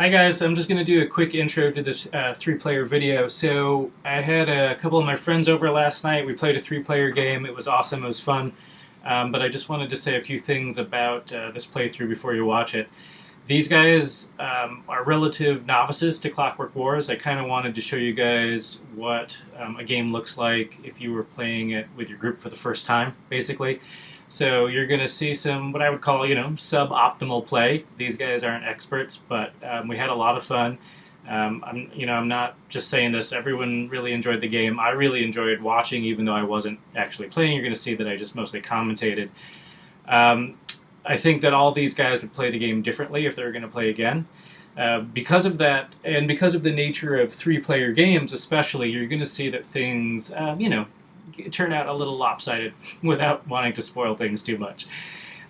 Hi guys, I'm just going to do a quick intro to this three-player video. So I had a couple of my friends over last night. We played a three-player game. It was awesome. It was fun. But I just wanted to say a few things about this playthrough before you watch it. These guys are relative novices to Clockwork Wars. I kind of wanted to show you guys what a game looks like if you were playing it with your group for the first time, basically. So you're going to see some, what I would call, suboptimal play. These guys aren't experts, but we had a lot of fun. I'm not just saying this. Everyone really enjoyed the game. I really enjoyed watching, even though I wasn't actually playing. You're going to see that I just mostly commentated. I think that all these guys would play the game differently if they were going to play again. Because of that, and because of the nature of three-player games especially, you're going to see that things, turn out a little lopsided without wanting to spoil things too much.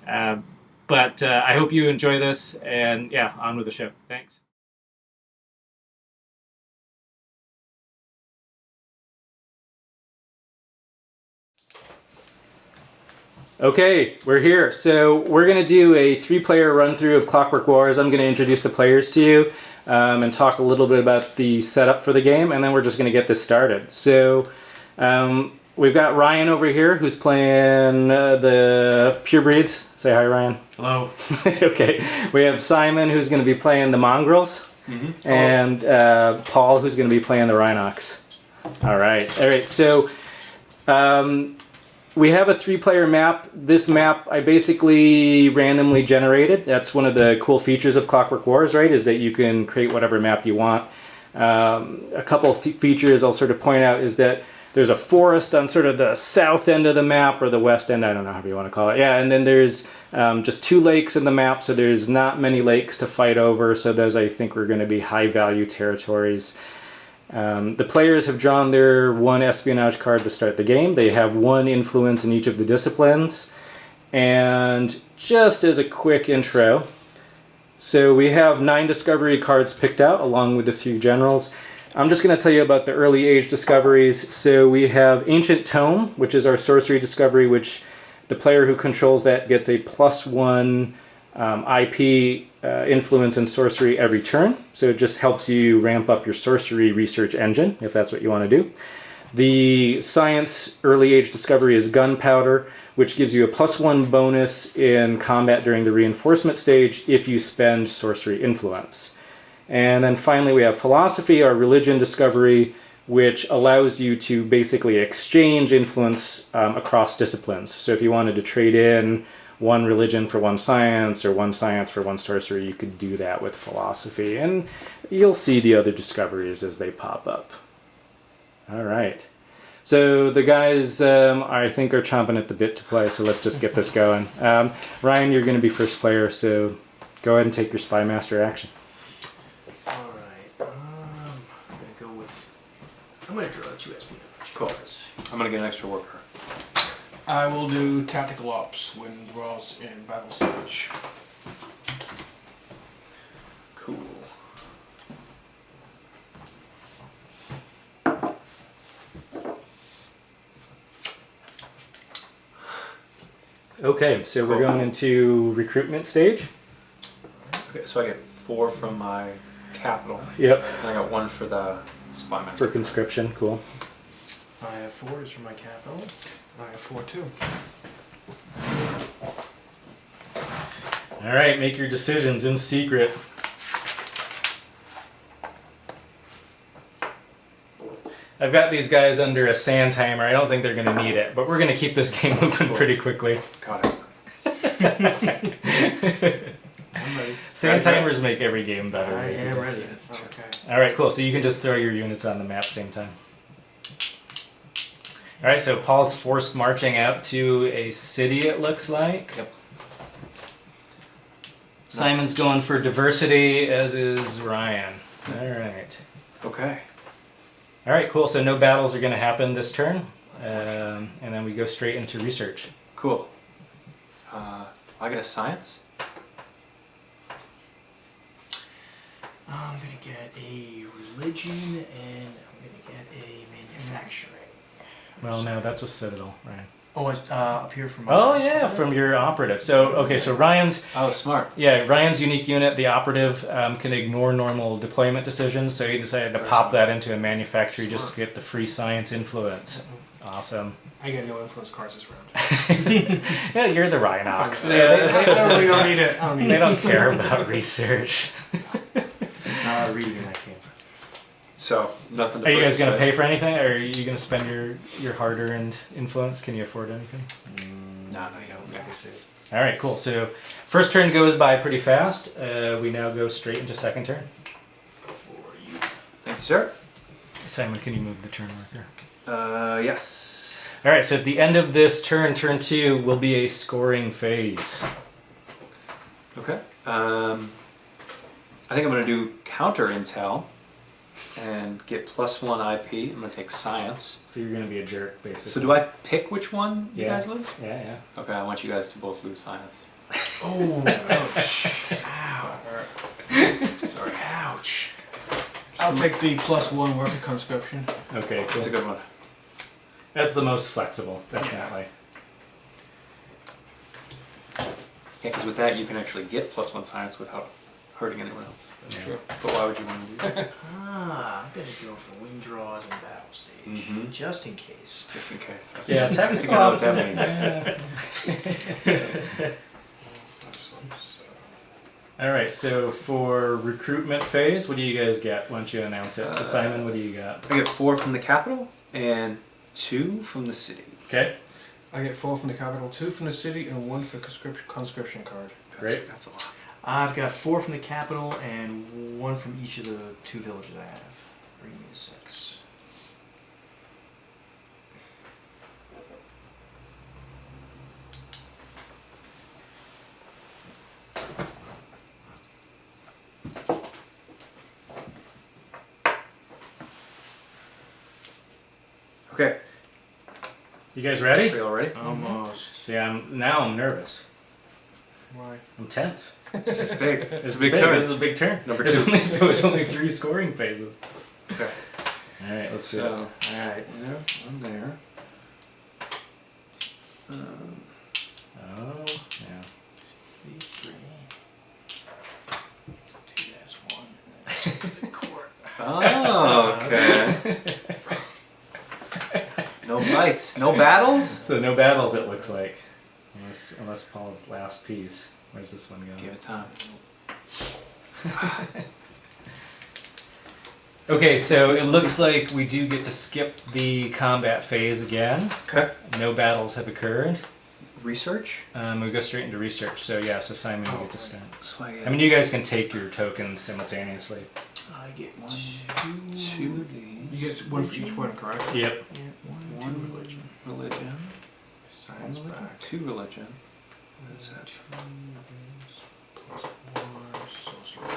But I hope you enjoy this, and yeah, on with the show. Thanks. Okay, we're here. So we're going to do a three-player run-through of Clockwork Wars. I'm going to introduce the players to you and talk a little bit about the setup for the game, and then we're just going to get this started. So we've got Ryan over here who's playing the Purebreeds. Say hi, Ryan. Hello. Okay. We have Simon who's going to be playing the Mongrels, and Paul who's going to be playing the Rhinox. All right. So we have a three-player map. This map I basically randomly generated. That's one of the cool features of Clockwork Wars, right, is that you can create whatever map you want. A couple of features I'll sort of point out is that there's a forest on sort of the south end of the map, or the west end, I don't know how you want to call it. Yeah, and then there's just two lakes in the map, so there's not many lakes to fight over, so those I think are going to be high-value territories. The players have drawn their one espionage card to start the game. They have one influence in each of the disciplines. And just as a quick intro, so we have 9 discovery cards picked out along with the 3 generals. I'm just going to tell you about the early age discoveries. So we have Ancient Tome, which is our sorcery discovery, which the player who controls that gets a +1 IP influence in sorcery every turn. So it just helps you ramp up your sorcery research engine, if that's what you want to do. The science early age discovery is Gunpowder, which gives you a +1 bonus in combat during the reinforcement stage if you spend sorcery influence. And then finally we have Philosophy, our religion discovery, which allows you to basically exchange influence across disciplines. So if you wanted to trade in one religion for one science, or one science for one sorcery, you could do that with Philosophy. And you'll see the other discoveries as they pop up. All right. So the guys, I think, are chomping at the bit to play, so let's just get this going. Ryan, you're going to be first player, so go ahead and take your Spy Master action. I'm going to draw 2 espionage cards. I'm going to get an extra worker. I will do Tactical Ops when draws in Battle Stage. Cool. Okay, so we're going into recruitment stage. Okay, so I get 4 from my capital. Yep. And I got 1 for the spy master. For conscription, cool. I have 4 for my capital. I have 4 too. All right, make your decisions in secret. I've got these guys under a sand timer. I don't think they're going to need it, but we're going to keep this game moving pretty quickly. Got it. I'm ready. Sand timers make every game better. I am ready. Okay. All right, cool. So you can just throw your units on the map same time. All right, so Paul's forced marching out to a city, it looks like. Yep. Simon's going for diversity, as is Ryan. All right. Okay. All right, cool. So no battles are going to happen this turn, and then we go straight into research. Cool. I get a science. I'm going to get a religion and I'm going to get a manufacturing. Well, no, that's a citadel, right? Oh, up here from. Oh yeah, from your operative. So okay, so Ryan's smart. Ryan's unique unit, the operative, can ignore normal deployment decisions. So he decided to pop that into a manufactory just to get the free science influence. Awesome. I get no influence cards this round. Yeah, you're the Rhinox. I really don't need it. I don't need They it. don't care about research. Not reading in that game. So nothing. To Are you guys purchase, gonna right? pay for anything, or are you gonna spend your hard-earned influence? Can you afford anything? No, you don't. All right, cool. So first turn goes by pretty fast. We now go straight into second turn. Thank you, sir. Simon, can you move the turn marker? Yes. All right. So at the end of this turn, turn 2 will be a scoring phase. Okay. I think I'm gonna do counter intel and get +1 IP. I'm gonna take science. So you're gonna be a jerk, basically. So do I pick which one you Yeah. guys lose? Yeah. Okay, I want you guys to both lose science. Oh, ouch. Sorry. Ouch. I'll take the +1 worker conscription. Okay, cool. That's a good one. That's the most flexible, definitely. Yeah, because with that you can actually get +1 science without hurting anyone else. Yeah. Sure. But why would you want to do that? I'm gonna go for wind draws and battle stage, Mhm. just in case. Just in case. Yeah, I technical think I know what options. that means. All right, so for recruitment phase, what do you guys get? Why don't you announce it? So Simon, what do you got? I get 4 from the capital and 2 from the city. Okay, I get 4 from the capital, 2 from the city, and 1 for conscription card. Great. That's a lot. I've got 4 from the capital and 1 from each of the 2 villages I have, bringing me to 6. Okay. you guys Are ready? you all ready? Almost. See, I'm nervous. Why? I'm tense. This is big. It's It's a big turn. This is a big turn. Number There's 2. there's only 3 scoring phases. Okay. All right, let's see. So, Alright. there, I'm there. Oh, yeah. 3, 2-1. Court. Oh, okay. No fights, no battles. So no battles, it looks like, unless Paul's last piece. Where's this one going? Give it time. Okay, so it looks like we do get to skip the combat phase again. Okay. No battles have occurred. Research. We go straight into research. So yeah, so Simon, you get to start. So I get I mean, you guys can take your tokens simultaneously. I get 1, 2 of these. You get 1 for each one, correct? Yep. Yeah, 1, 2 One religion. religion. Science back. 2 religion. That's it. +1 social for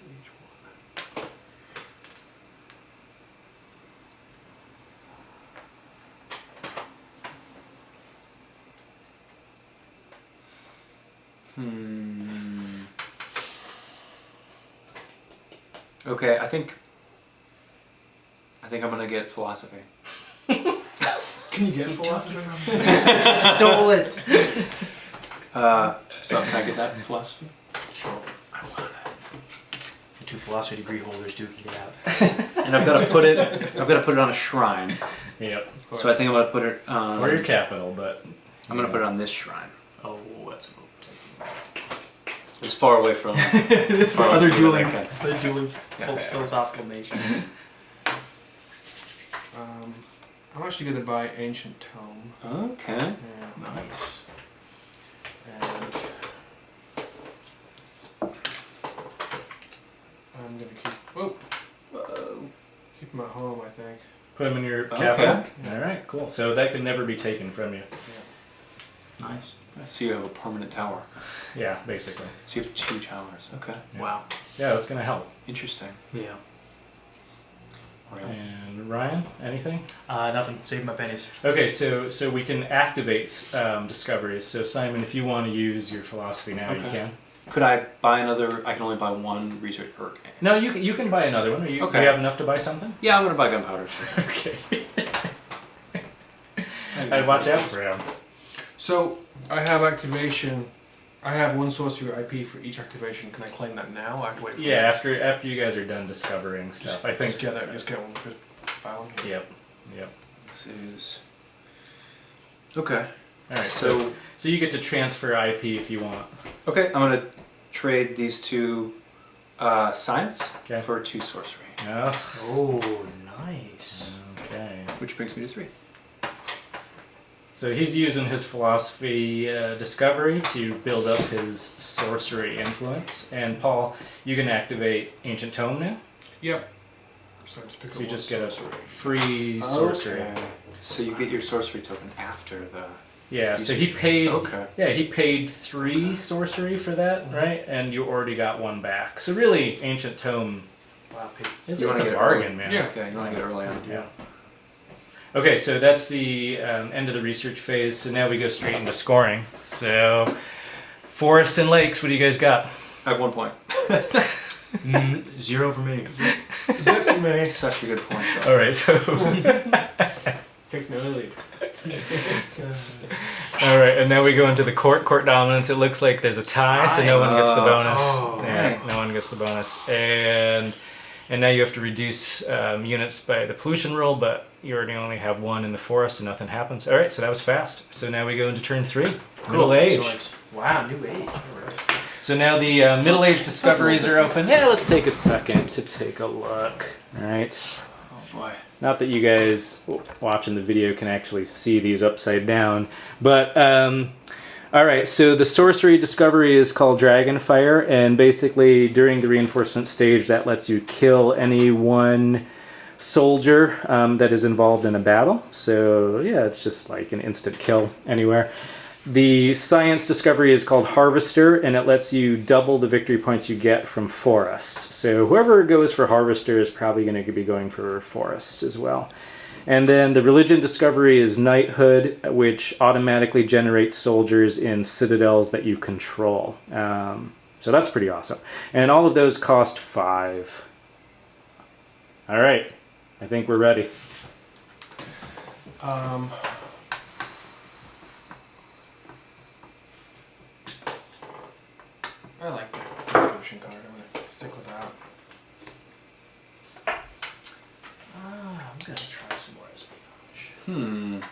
each one. Okay, I think I'm gonna get philosophy. Can you get philosophy? Stole it! So can I get that in philosophy? Sure. I want that. The 2 philosophy degree holders do get out. And I've got to put it on a shrine. Yep. So I think I'm gonna put it on. Or your capital, but I'm gonna put it on this shrine. Oh, that's a As far away from. This far away other from dueling, where I can. other dueling Yeah. philosophical nation. I'm actually going to buy Ancient Tome. Okay. Yeah. Nice. And I'm going to keep them at home, I think. put them in your Okay. capital. All right, cool. So that can never be taken from you. Yeah. Nice. So you have a permanent tower. Yeah, basically. So you have 2 towers. Okay. Yeah. Wow. Yeah, that's gonna help. Interesting. Yeah. And Ryan, anything? Nothing. Save my pennies. Okay, so we can activate discoveries. So Simon, if you want to use your philosophy now, you Okay. can. Could I buy another? I can only buy 1 research perk. No, you can buy another one. Do Okay. you have enough to buy something? Yeah, I'm gonna buy gunpowder. Okay. I'd watch out for him. So I have activation. I have one sorcery IP for each activation. Can I claim that now? I have to wait. For Yeah, it. after you guys are done discovering stuff, I think. Just get it. Just get one. Just buy one. Yep. Yep. This is okay. All right. So So you get to transfer IP if you want. okay, I'm gonna trade these 2 science Okay. for 2 sorcery, Oh. Oh, nice. Okay. which brings me to 3. So he's using his philosophy discovery to build up his sorcery influence. And Paul, you can activate Ancient Tome now. Yep. So I just pick So up you one just get a sorcery. free sorcery. Okay. So you get your sorcery token after the. Yeah. So he paid. Okay. Yeah, he paid 3 sorcery for that, right? And you already got 1 back. So really, Ancient Tome. Wow, It's You wanna a get it bargain, early. man. Yeah. Yeah, you want to get early on. Yeah. Okay, so that's the end of the research phase. So now we go straight into scoring. So, forests and lakes. What do you guys got? I have 1 point. 0 for me. Zip me. Such a good point. Though. All right, so Takes me early. all right, and now we go into the court dominance. It looks like there's a tie, so no one gets the bonus. Oh, Yeah, dang. no one gets the bonus, and now you have to reduce units by the pollution rule, but you already only have 1 in the forest, and nothing happens. All right, so that was fast. So now we go into turn 3, middle age. Excellent. Wow, new age. All right. So now the middle age discoveries are open. Yeah, let's take a second to take a look. All right. Oh boy. Not that you guys watching the video can actually see these upside down, but all right. So the sorcery discovery is called Dragonfire, and basically during the reinforcement stage, that lets you kill any one soldier that is involved in a battle. So yeah, it's just like an instant kill anywhere. The science discovery is called Harvester, and it lets you double the victory points you get from forests. So whoever goes for Harvester is probably going to be going for Forest as well. And then the religion discovery is Knighthood, which automatically generates soldiers in citadels that you control. So that's pretty awesome. And all of those cost 5. All right, I think we're ready. I like the contribution card. I'm gonna stick with that. I'm gonna try some more espionage.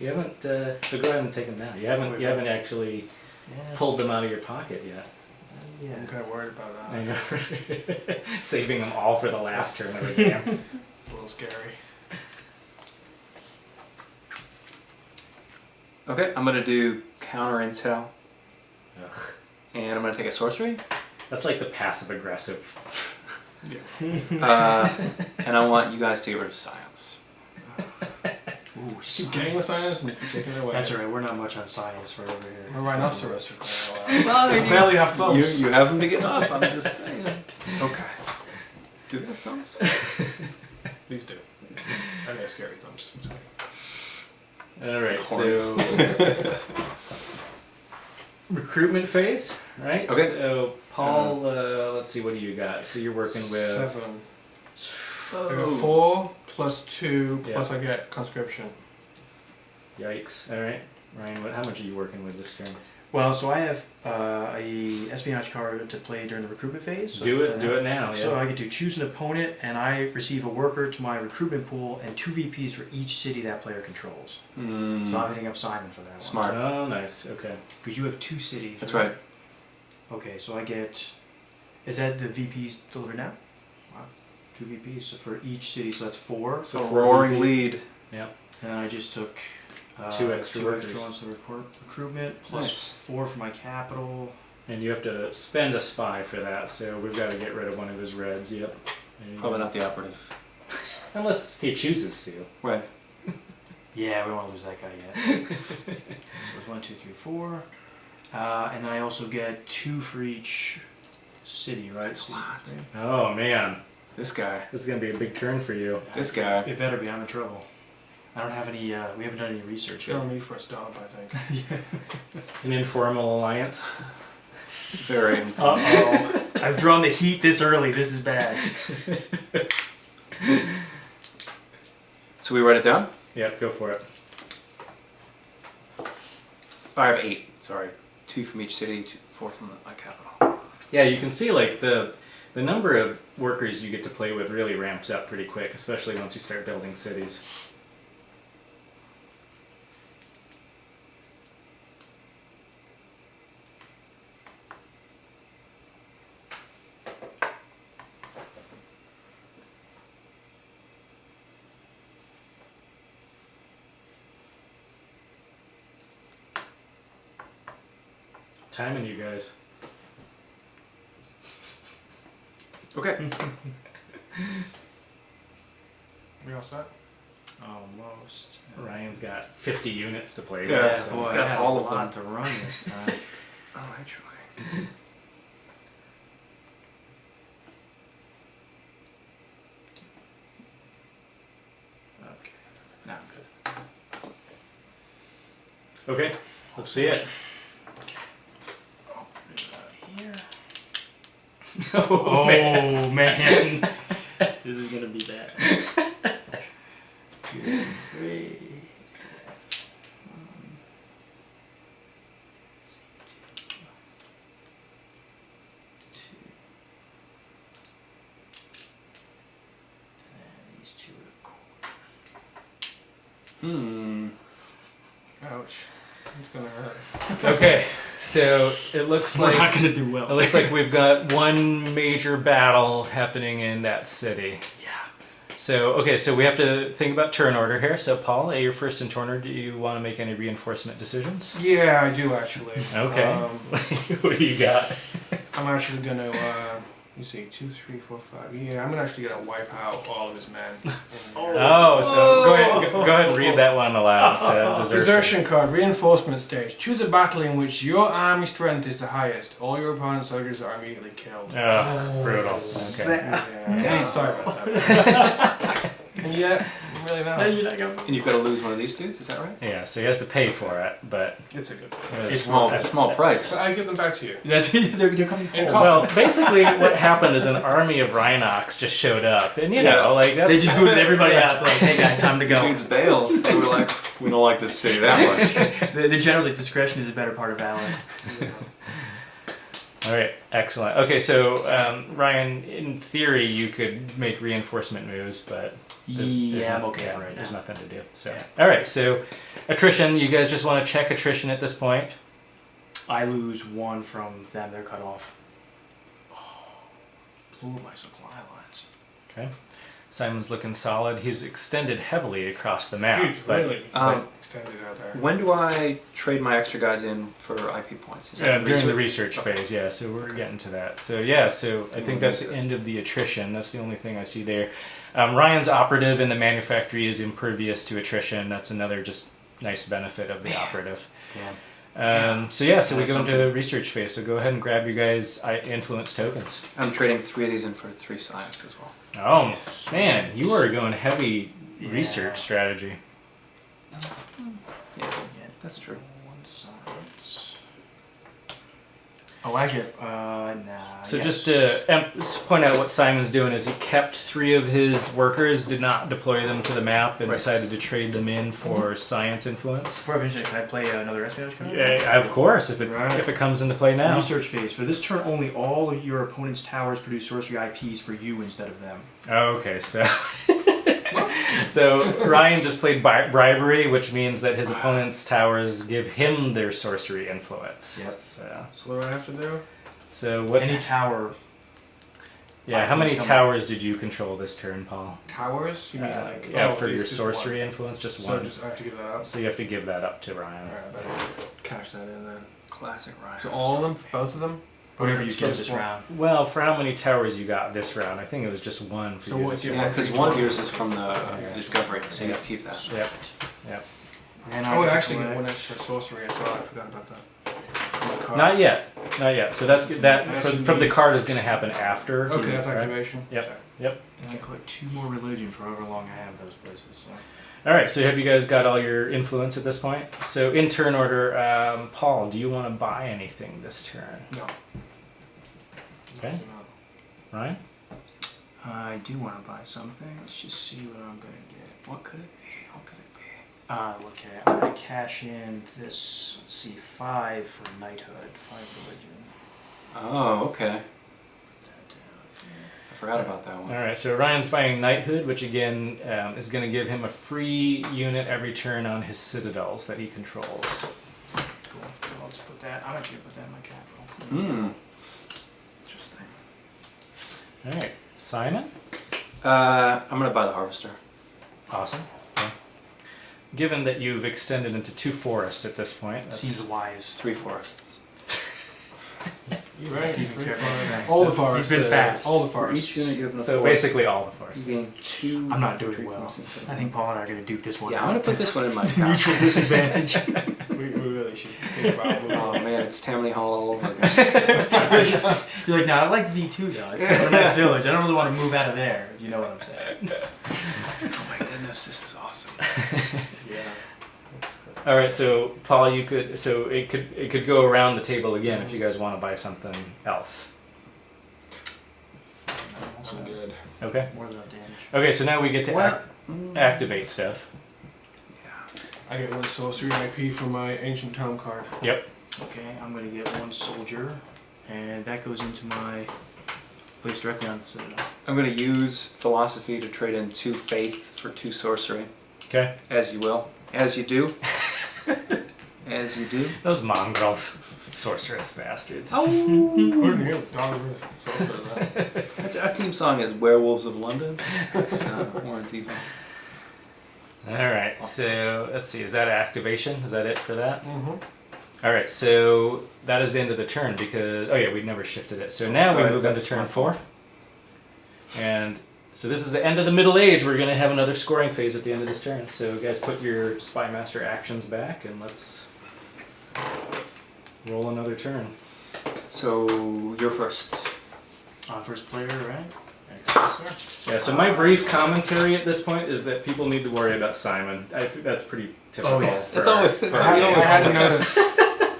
You haven't. So go ahead and take them now. You haven't actually Yeah. pulled them out of your pocket yet. I'm Yeah. kind of worried about that. I know. Saving them all for the last turn of the game. It's a little scary. Okay, I'm gonna do counter intel, Ugh. and I'm gonna take a sorcery, That's like the passive aggressive. and I want you guys to get rid of science. Ooh, Keep getting the science and keep taking it away. That's alright, we're not much on science right over here. I'm a rhinoceros for crying out Well, loud. I barely have thumbs. You have them to get up. I'm just saying. Okay. Do they have thumbs? These do. I got scary thumbs. It's okay. All right, Horns. so recruitment phase, right? Okay. So Paul, let's see, what do you got? So you're working with 7. I Oh. got 4 plus 2 Yeah. plus I get conscription. Yikes. All right, Ryan, how much are you working with this turn? Well, so I have a espionage card to play during the recruitment phase. So Do it now. Yeah. So I get to choose an opponent, and I receive a worker to my recruitment pool, and 2 VPs for each city that player controls. So I'm hitting up Simon for that one. Smart. Oh, nice. Okay. Because you have 2 cities. That's right. Okay, so I get. Is that the VPs delivered now? Wow. 2 VPs so for each city, so that's 4. So A for roaring VP. lead. Yeah. And I just took 2 extra 2 workers. extra ones to recruitment, plus Nice. 4 for my capital. And you have to spend a spy for that, so we've got to get rid of one of his reds. Yep. There you Probably go. not the operative. Unless he chooses to. Right. Yeah, we don't want to lose that guy yet. So it's 1, 2, 3, 4. And then I also get 2 for each city, right? That's a lot. Oh man, This guy. this is gonna be a big turn for you. This guy. It better be. I'm in trouble. I don't have any. We haven't done any research yet. Kill me for a stomp, I think. An informal alliance. Very. Uh-oh. I've drawn the heat this early. This is bad. So we write it down? Yeah, go for it. I have 8. Sorry, 2 from each city, 4 from my capital. Yeah, you can see like the number of workers you get to play with really ramps up pretty quick, especially once you start building cities. Timing you guys. Okay. We all set? Almost. Ryan's got 50 units to play Yeah, with. So Boy, it's I got have all a of them. lot to run this time. Oh, actually. Okay. Now I'm good. Okay, let's see it. Here. Oh, man. Oh man. This is gonna be bad. 2, 3. These two are cool. Ouch. It's gonna hurt. Okay, so it looks We're like not gonna do well. it looks like we've got one major battle happening in that city. Yeah. So okay, so we have to think about turn order here. So Paul, you're first in turn order. Do you want to make any reinforcement decisions? Yeah, I do actually. Okay. What do you got? I'm actually gonna, you see, 2, 3, 4, 5. Yeah, I'm gonna actually gonna wipe out all of his men. Oh, so go ahead and read that one aloud. So desertion. Desertion card, reinforcement stage. Choose a battle in which your army strength is the highest. All your opponent's soldiers are immediately killed. Oh, brutal. Okay. Yeah, sorry about that. Yeah, really No, not. you're not going. And you've got to lose one of these dudes, is that right? Yeah, so he has to pay for it, but It's a good one. It's a it's small price. But I give them back to you. That's they're coming. In home. well, basically what happened is an army of Rhinox just showed up, and you know, Yeah. like that's They just booted everybody out. It's like, hey guys, time to go. Dudes bailed. They were like, we don't like this city that much. The general's like, discretion is a better part of valor. all right. Excellent. Okay, so Ryan, in theory, you could make reinforcement moves, but I'm okay yeah, for right there's now. nothing to do. So, Yeah. all right. So, attrition. You guys just want to check attrition at this point. I lose 1 from them. They're cut off. Oh, blew my supply lines. Okay. Simon's looking solid. He's extended heavily across the map. Huge, but- really Um, extended out there. When do I trade my extra guys in for IP points? Is that During the research? research phase, yeah. So we're getting to that. So yeah, so I think that's the end of the attrition. That's the only thing I see there. Ryan's operative in the manufactory is impervious to attrition. That's another just nice benefit of the operative. Yeah. So yeah, so we Yeah, go into something. research phase. So go ahead and grab your guys' influence tokens. I'm trading 3 of these in for 3 science as well. Oh man, you are going heavy Yeah. research strategy. Yeah, that's true. 1 science. Oh, actually, nah. So yes. just to point out what Simon's doing is he kept 3 of his workers, did not deploy them to the map, and Right. decided to trade them in for science influence. Before I finish it, can I play another espionage card? Yeah, of course, if Right. it comes into play now. Research phase. For this turn, only all of your opponent's towers produce sorcery IPs for you instead of them. Oh, okay, so so Ryan just played bribery, which means that his opponent's towers give him their sorcery influence. Yep. So So what do I have to do? what? Any tower. Yeah, how many Please come towers did you control this turn, Paul? Towers? You mean like... Yeah, oh, for your just sorcery one. influence, just So one. just I have to give that up. So you have to give that up to Ryan. Alright, I better cash that in then. Classic Ryan. So all of them? Both of them? Whatever you get Just this one. round. Well, for how many towers you got this round, I think it was just one for So you. what this do you- round. Yeah, because for each one of one. yours is from the Discovery, so you get to keep that. Yep. Yep. And Oh, I get to actually get collect- one extra sorcery as well. I forgot about that. From my card. Not yet. Not yet. So that That should from the be- card is going to happen after. Okay, you- that's right? activation. Yep. Okay. And I collect 2 more religion for however long I have those places. So. All right. So have you guys got all your influence at this point? So in turn order, Paul, do you want to buy anything this turn? No. Okay. Ryan? I do want to buy something. Let's just see what I'm going to get. What could it be? What could it be? Okay, I'm gonna cash in this. Let's see, 5 for knighthood, 5 religion. Oh, okay. Put that down. I forgot about that All one. right, so Ryan's buying knighthood, which again is going to give him a free unit every turn on his citadels that he controls. Cool. So let's put that. I'm actually gonna put that in my capital. Hmm. Interesting. All right, Simon. I'm gonna buy the harvester. Awesome. Okay. Given that you've extended into 2 forests at this point, that's, Seems wise. 3 forests. You're Right, keeping free careful fire. of that. All the This forests. He's been fast. All the For forests. each unit given a so forest, basically all the you forests. gain 2. I'm not doing victory well. points instead of I think Paul and I are gonna duke this one. Yeah, out. I'm gonna put this one in my account. Neutral disadvantage. We really should think about moving Oh on. man, it's Tammany Hall all over again. You're like, no, I like V2 though. It's kind of a nice village. I don't really want to move out of there, if you know what I'm saying. Oh my goodness, this is awesome. Yeah. All right, so Paul, you could so it could go around the table again if you guys want to buy something else. I'm good. Okay. More than enough damage. Okay, so now we get to activate stuff. Yeah. I get 1 sorcery IP for my ancient tome card. Yep. Okay, I'm gonna get 1 soldier, and that goes into my place directly on the citadel. I'm gonna use philosophy to trade in 2 faith for 2 sorcery. Okay. As you will. As you do. As you do. Those mongrels, sorceress bastards. Where did you get Dog sorcerer? That's our theme song is Werewolves of London. It's Warren's Evil. All right, so let's see. Is that activation? Is that it for that? Mm-hmm. All right, so that is the end of the turn because we never shifted it. So now we Sorry, move into that's turn my 4, fault. and so this is the end of the Middle Age. We're gonna have another scoring phase at the end of this turn. So guys, put your Spy Master actions back, and let's roll another turn. So you're first. First player, right? Yeah. So my brief commentary at this point is that people need to worry about Simon. I think that's pretty typical. Oh, yes. for It's our- always- for it's our I always- games. hadn't noticed.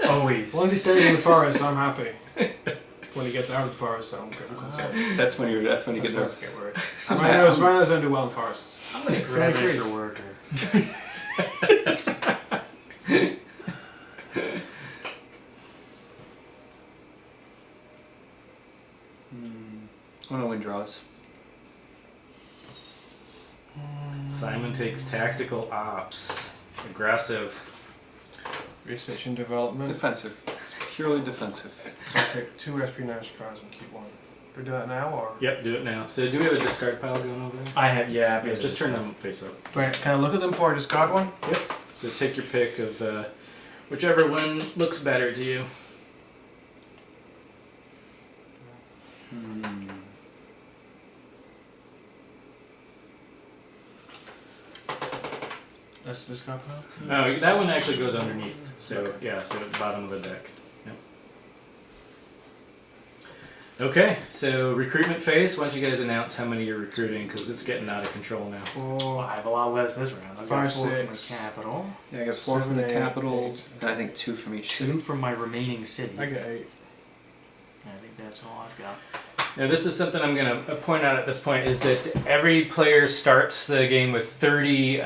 Always. Once he stays in the forest, I'm happy. When he gets out of the forest, I'm good. That's when you get nervous. Get worried. Rhinos don't do well in forests. I'm gonna So grab many extra trees. worker. I'm gonna win draws. Simon takes tactical ops, aggressive. Research and development. Defensive. It's purely defensive. I'll take 2 SP Nash cards and keep 1. Do we do that now or? Yep, do it now. So do we have a discard pile going over there? I have, yeah. Yeah, just turn them face up. Wait, can I look at them before I discard one? Yep. So take your pick of whichever one looks better to you. That's the discard pile? Oh, that one actually goes underneath. So yeah, so at the bottom of the deck. Yep. Okay, so recruitment phase. Why don't you guys announce how many you're recruiting? Because it's getting out of control now. 4. I have a lot less this round. I've 5, got 4 from 6. the capital, Yeah, I got 4 from the 7, 8, capital, 8. and I think 2 from each 2 city. from my remaining city. I get 8. I think that's all I've got. Now this is something I'm going to point out at this point is that every player starts the game with 30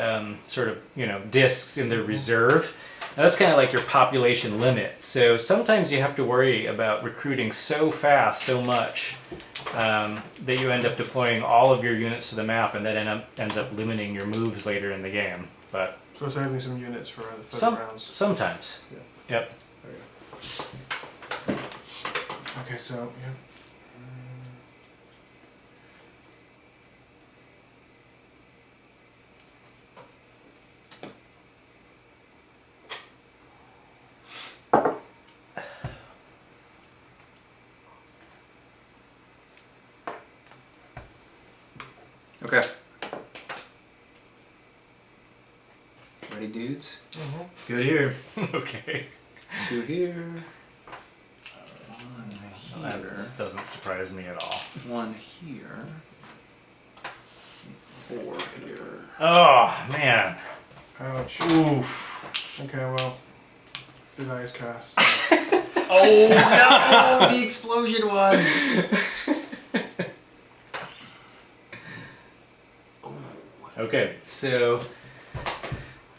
discs in their reserve. Now that's kind of like your population limit. So sometimes you have to worry about recruiting so fast, so much, that you end up deploying all of your units to the map, and that ends up limiting your moves later in the game. But So saving some units for the further rounds. sometimes. Yeah. Yep. Okay, so, yeah. Okay. Ready, dudes? Good here. Okay. 2 here. That doesn't surprise me at all. 1 here. 4 here. Oh man. Ouch. Oof. Okay, well. Did I cast? Oh no! The explosion one! Okay, so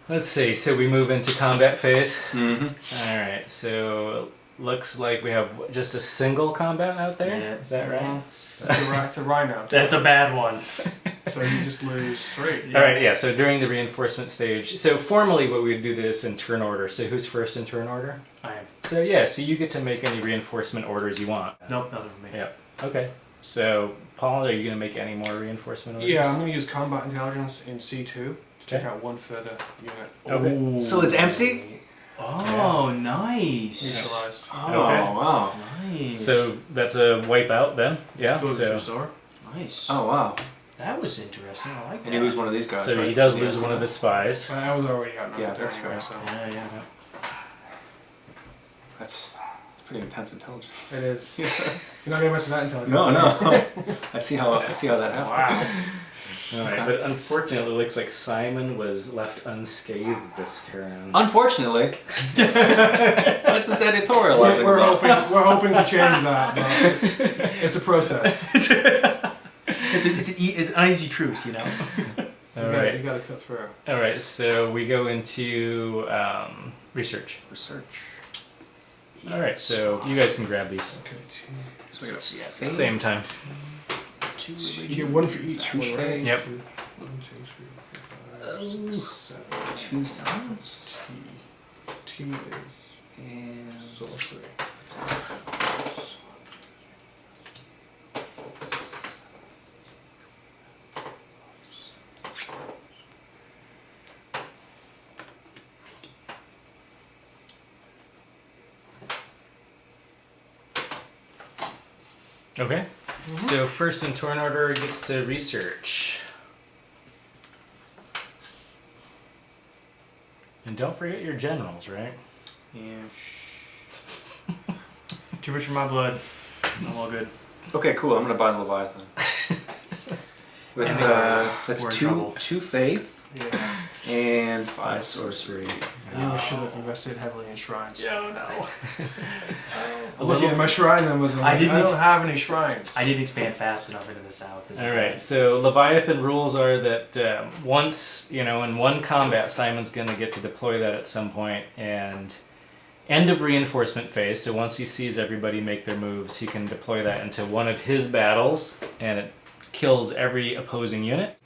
Let's see. So we move into combat phase. Mm-hmm. All right. So looks like we have just a single combat out there. Yeah. Is that right? Mhm. It's a rhino. That's a bad one. So you just lose 3. All right. Yeah. So during the reinforcement stage. So formally, what we would do this in turn order. So who's first in turn order? I am. So yeah. So you get to make any reinforcement orders you want. Nope, nothing for me. Yep. Okay. So Paul, are you gonna make any more reinforcement orders? Yeah, I'm going to use combat intelligence in C2 to take Okay. out one further unit. Okay. Ooh. So it's empty? Oh, nice. Neutralized. Oh, Okay. wow. Nice. So that's a wipeout then. Yeah. Go to the So restore. Nice. Oh, wow. That was interesting. I like that. And you lose one of these guys, so right? he does Yeah. lose one of his spies. I was already outnumbered Yeah, that's anyway, fair. so. Yeah, yeah. That's pretty intense intelligence. It is. You're not going to mess with that intelligence. No, no. I see how that happens. All right, but unfortunately, it looks like Simon was left unscathed this turn. Unfortunately, that's his editorial. We're hoping to change that, but it's a process. It's an uneasy truce, you know. All You right, got to cut through. all right. So we go into research. Research. All right, so you guys can grab these Okay, So we got Yeah, same time. two you get one for each Two one, right? fade. Yep. 1, 2, 3, 4, 5, 6, 7. 2 silence. T is And sorcery. Okay. So first in turn order gets to research. And don't forget your generals, right? Yeah. Too rich for my blood. I'm all good. okay, cool. I'm gonna buy the Leviathan. With And that's we're in two trouble. faith Yeah. and 5 5 sorcery. sorcery. You should have invested heavily in shrines. Oh no. I'm looking at my shrine numbers. And I didn't ex- don't have any shrines. I didn't expand fast enough into the south. is All it? right. So Leviathan rules are that once in one combat, Simon's going to get to deploy that at some point, and end of reinforcement phase. So once he sees everybody make their moves, he can deploy that into one of his battles, and it kills every opposing unit.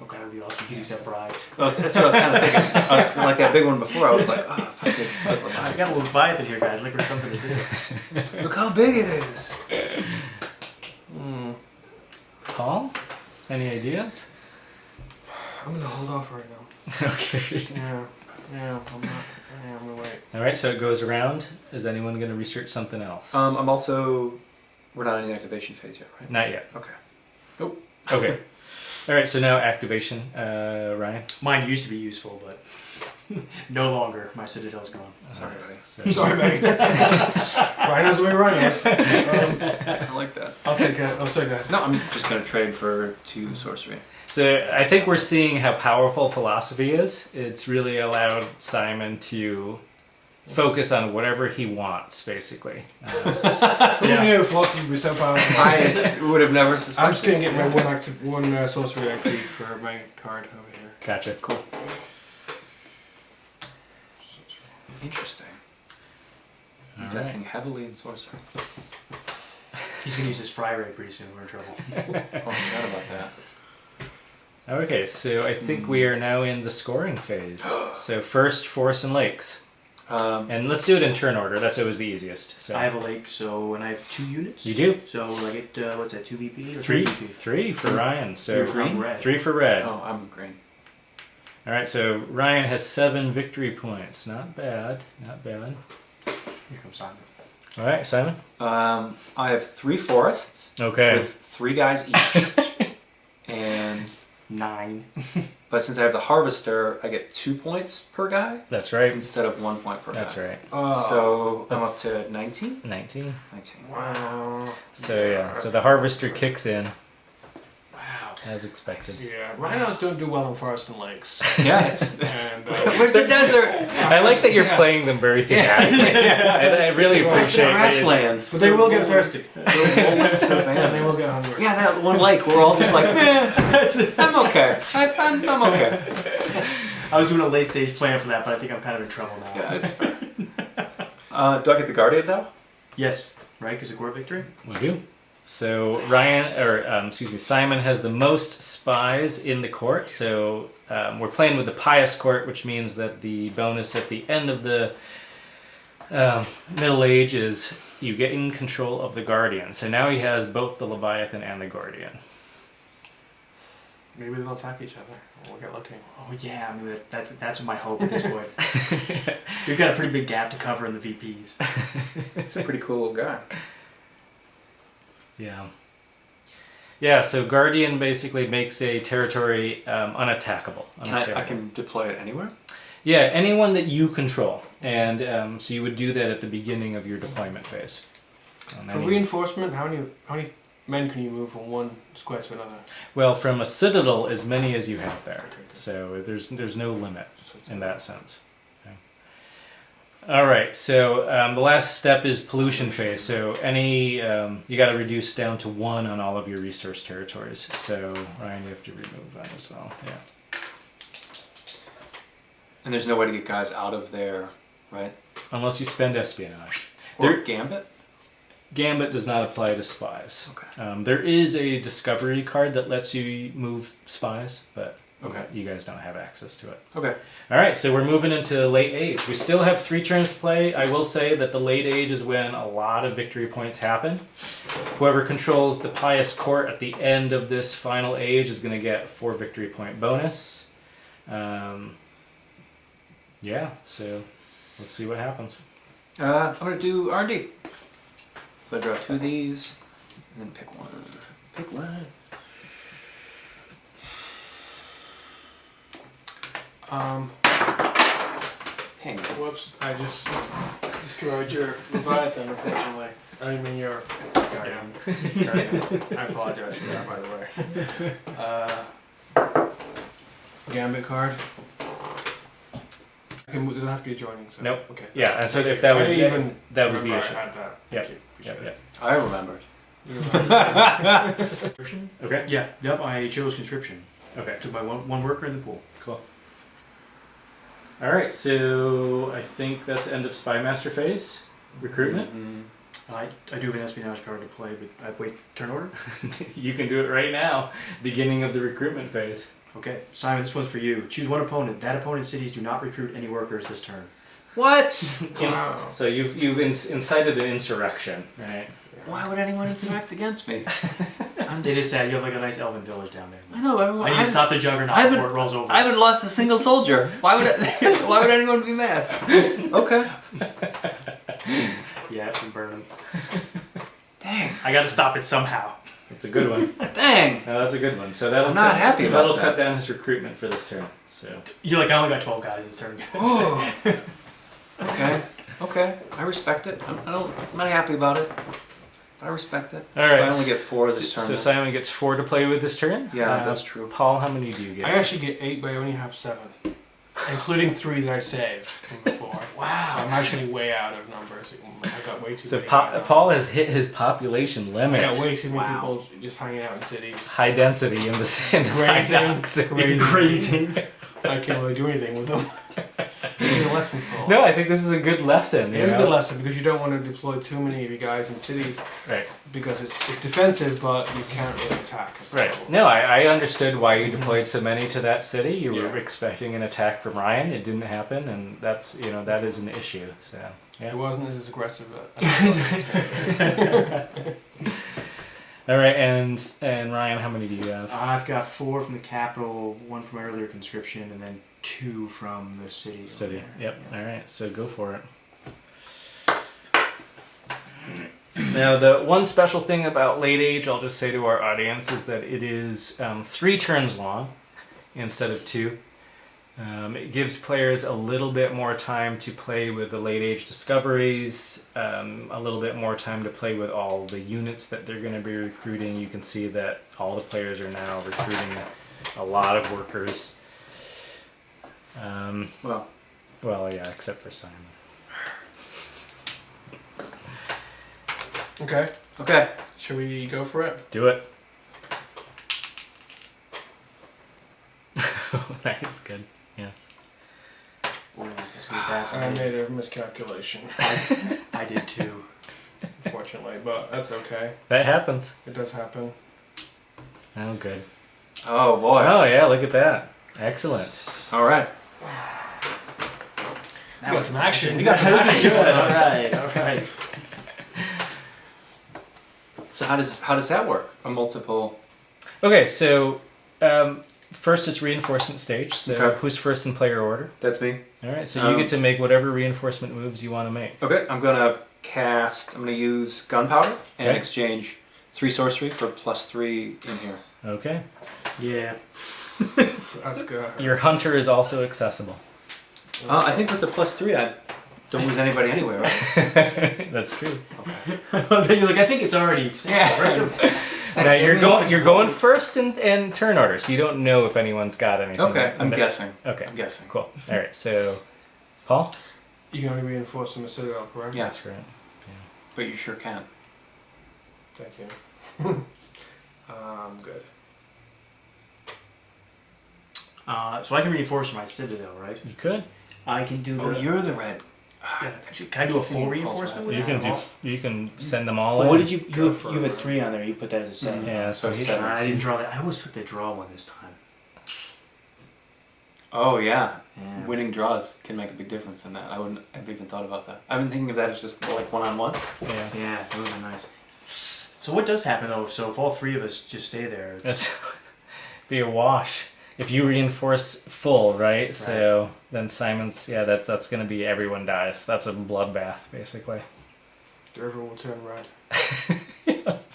Okay, that would be awesome. You could accept bribe. That's what I was kind of thinking. I was like that big one before. I was like, oh, if I could put I Leviathan. got a Leviathan here, guys. Look for something to do. Look how big it is. Paul, any ideas? I'm gonna hold off right now. Okay. Yeah, I'm gonna wait. All right. So it goes around. Is anyone going to research something else? I'm also. We're not in the activation phase yet, right? Not yet. Okay. Nope. Okay. All right. So now activation. Ryan. Mine used to be useful, but no longer. My citadel's gone. Sorry, buddy. So, Sorry, Maggie. Rhinos will be rhinos. I like that. I'll take that. No, I'm just gonna trade for 2 sorcery. So I think we're seeing how powerful philosophy is. It's really allowed Simon to focus on whatever he wants, basically. Who knew philosophy would be so powerful? I would have never suspected. I'm just gonna get my one sorcery IP for my card over here. Gotcha. Cool. Interesting. All Investing heavily in sorcery. He's gonna use his fry rate pretty soon. We're in trouble. Oh, I forgot about that. Okay, so I think we are now in the scoring phase. So first, forests and lakes. And let's do it in turn order. That's always the easiest. So I have a lake, so and I have 2 units. You do? So I get what's that? 2 VP or three, 3 VP? three for Ryan. So You're green? Red. 3 for red. Oh, I'm green. All right, so Ryan has 7 victory points. Not bad. Not bad. Here comes Simon. All right, Simon. I have 3 forests Okay. with 3 guys each, and 9. but since I have the harvester, I get 2 points per guy That's right. instead of 1 point per That's guy. right. So I'm That's- up to 19. 19. 19. Wow. So yeah, so the harvester kicks in Wow. as expected. Yeah, rhinos don't do well in forests and lakes. Yeah, it's And, where's the desert? I like that you're playing them very thematically. I really Where's the appreciate it. grasslands? but they will get thirsty. The lowlands of And they will animals. get hungry. Yeah, that one lake, we're all just like, man, I'm okay. I'm okay. I was doing a late stage plan for that, but I think I'm kind of in trouble now. Yeah, it's fair. Do I get the Guardian now? Yes, right? Because of Gore Victory? We do. So Simon has the most spies in the court. So we're playing with the pious court, which means that the bonus at the end of the middle age is you get in control of the Guardian. So now he has both the Leviathan and the Guardian. Maybe they'll attack each other. We'll get lucky. Oh yeah, I mean that's my hope at this point. We've got a pretty big gap to cover in the VPs. It's a pretty cool little guy. Yeah. Yeah, so Guardian basically makes a territory unattackable. I can deploy it anywhere? Yeah, anyone that you control. And so you would do that at the beginning of your deployment phase. For reinforcement, how many men can you move from one square to another? Well, from a citadel, as many as you have there. Okay, good. So there's no limit in that sense. Okay. All right, so the last step is pollution phase. So you got to reduce down to 1 on all of your resource territories. So Ryan, you have to remove that as well. Yeah. And there's no way to get guys out of there, right? Unless you spend espionage. Or Gambit? Gambit does not apply to spies. Okay. There is a discovery card that lets you move spies, but Okay. you guys don't have access to it. Okay. All right, so we're moving into late age. We still have 3 turns to play. I will say that the late age is when a lot of victory points happen. Whoever controls the pious court at the end of this final age is going to get 4 victory point bonus. Yeah, so let's see what happens. I'm going to do R&D. So I draw 2 of these, and then pick one. Pick one. Hang on. Whoops! I just destroyed your Leviathan, unfortunately. I didn't mean your Guardian. I apologize for that, by the way. Gambit card. Okay, it doesn't have to be adjoining. So. Nope. Okay. Yeah, and so if that was I didn't even that was the remember issue. I had that. Yeah. Thank you. Appreciate Yeah. it. I remembered. Conscription? Okay. Yeah, yep, I chose conscription. Okay. Took my one worker in the pool. Cool. All right, so I think that's end of Spy Master phase. Recruitment. Mm-hmm. I do have an espionage card to play, but I wait turn order. You can do it right now. Beginning of the recruitment phase. Okay, Simon, this one's for you. Choose one opponent. That opponent's cities do not recruit any workers this turn. What? Wow. So you've incited an insurrection, right? Why would anyone insurrect against me? It is sad. You have like a nice elven village down there. I know. I need to stop the juggernaut before it rolls over. I haven't lost a single soldier. Why would anyone be mad? Okay. Yeah, and burn them. Dang. I got to stop it somehow. That's a good one. Dang. No, that's a good one. So that'll I'm not happy about that'll that. cut down his recruitment for this turn. So You're like, I only got 12 guys in certain guys. Oh. Okay. Okay. I respect it. I'm not happy about it. I respect it. All right. So I only get 4 this turn. So Simon gets 4 to play with this turn. Yeah, that's true. Paul, how many do you get? I actually get 8, but I only have 7, including 3 that I saved from before. Wow. So I'm actually way out of numbers. I got way too. So many now. Paul has hit his population I limit. got way too many Wow. people just hanging out in cities. High density in the sand. Grazing. Grazing. I can't really do anything with them. It's a lesson for all. No, I think this is a good lesson. It is a good lesson because you don't want to deploy too many of you guys in cities Right. because it's defensive, but you can't really attack. Right. No, I understood why you deployed so many to that city. You were Yeah. expecting an attack from Ryan. It didn't happen, and that is an issue. So yeah. It wasn't as aggressive. All right, and Ryan, how many do you have? I've got 4 from the capital, 1 from my earlier conscription, and then 2 from the city. over City. there. Yep. All right. So go for it. Now, the one special thing about late age, I'll just say to our audience, is that it is 3 turns long instead of 2. It gives players a little bit more time to play with the late age discoveries, a little bit more time to play with all the units that they're going to be recruiting. You can see that all the players are now recruiting a lot of workers. Well, yeah, except for Simon. Okay. Okay. Should we go for it? Do it. Nice, good. Yes. Ooh, that's gonna be bad for I me. made a miscalculation, I did too. unfortunately, but that's okay. That happens. It does happen. Oh, good. Oh boy. Oh, yeah, look at that. Excellent. All right. You got some action. You got this is good. All right. All right. So how does that work? A multiple. Okay, so first it's reinforcement stage. So Okay. who's first in player order? That's me. All right, so you get to make whatever reinforcement moves you want to make. Okay. I'm gonna use gunpowder and Okay. exchange 3 sorcery for +3 in here. Okay. Yeah. That's good. Your hunter is also accessible. I think with the +3, I don't lose anybody anyway, right? That's true. Then you're like, I think it's already. Now you're going first in turn order, so you don't know if anyone's got anything. Okay. I'm guessing. Okay. I'm guessing. Cool. All right. So, Paul. You can only reinforce the Citadel, correct? Yeah. That's right. But you sure can. Thank you. Good. So I can reinforce my citadel, right? You could. I can do the. Oh, you're the red. Yeah. Can I do a full reinforcement with You that? can do. You can send them all Well, in. what did you? You have a 3 on there. You put that as a 7. Yeah. So So he- seven. I didn't draw that. I always put the draw one this time. Oh yeah. Yeah. Winning draws can make a big difference in that. I've even thought about that. I've been thinking of that as just like one-on-one. Yeah. Yeah, that would be nice. So what does happen though? So if all 3 of us just stay there, it's, That's be a wash. If you reinforce full, right? So then Simon's that's gonna be everyone dies. That's a bloodbath basically. Everyone will turn red.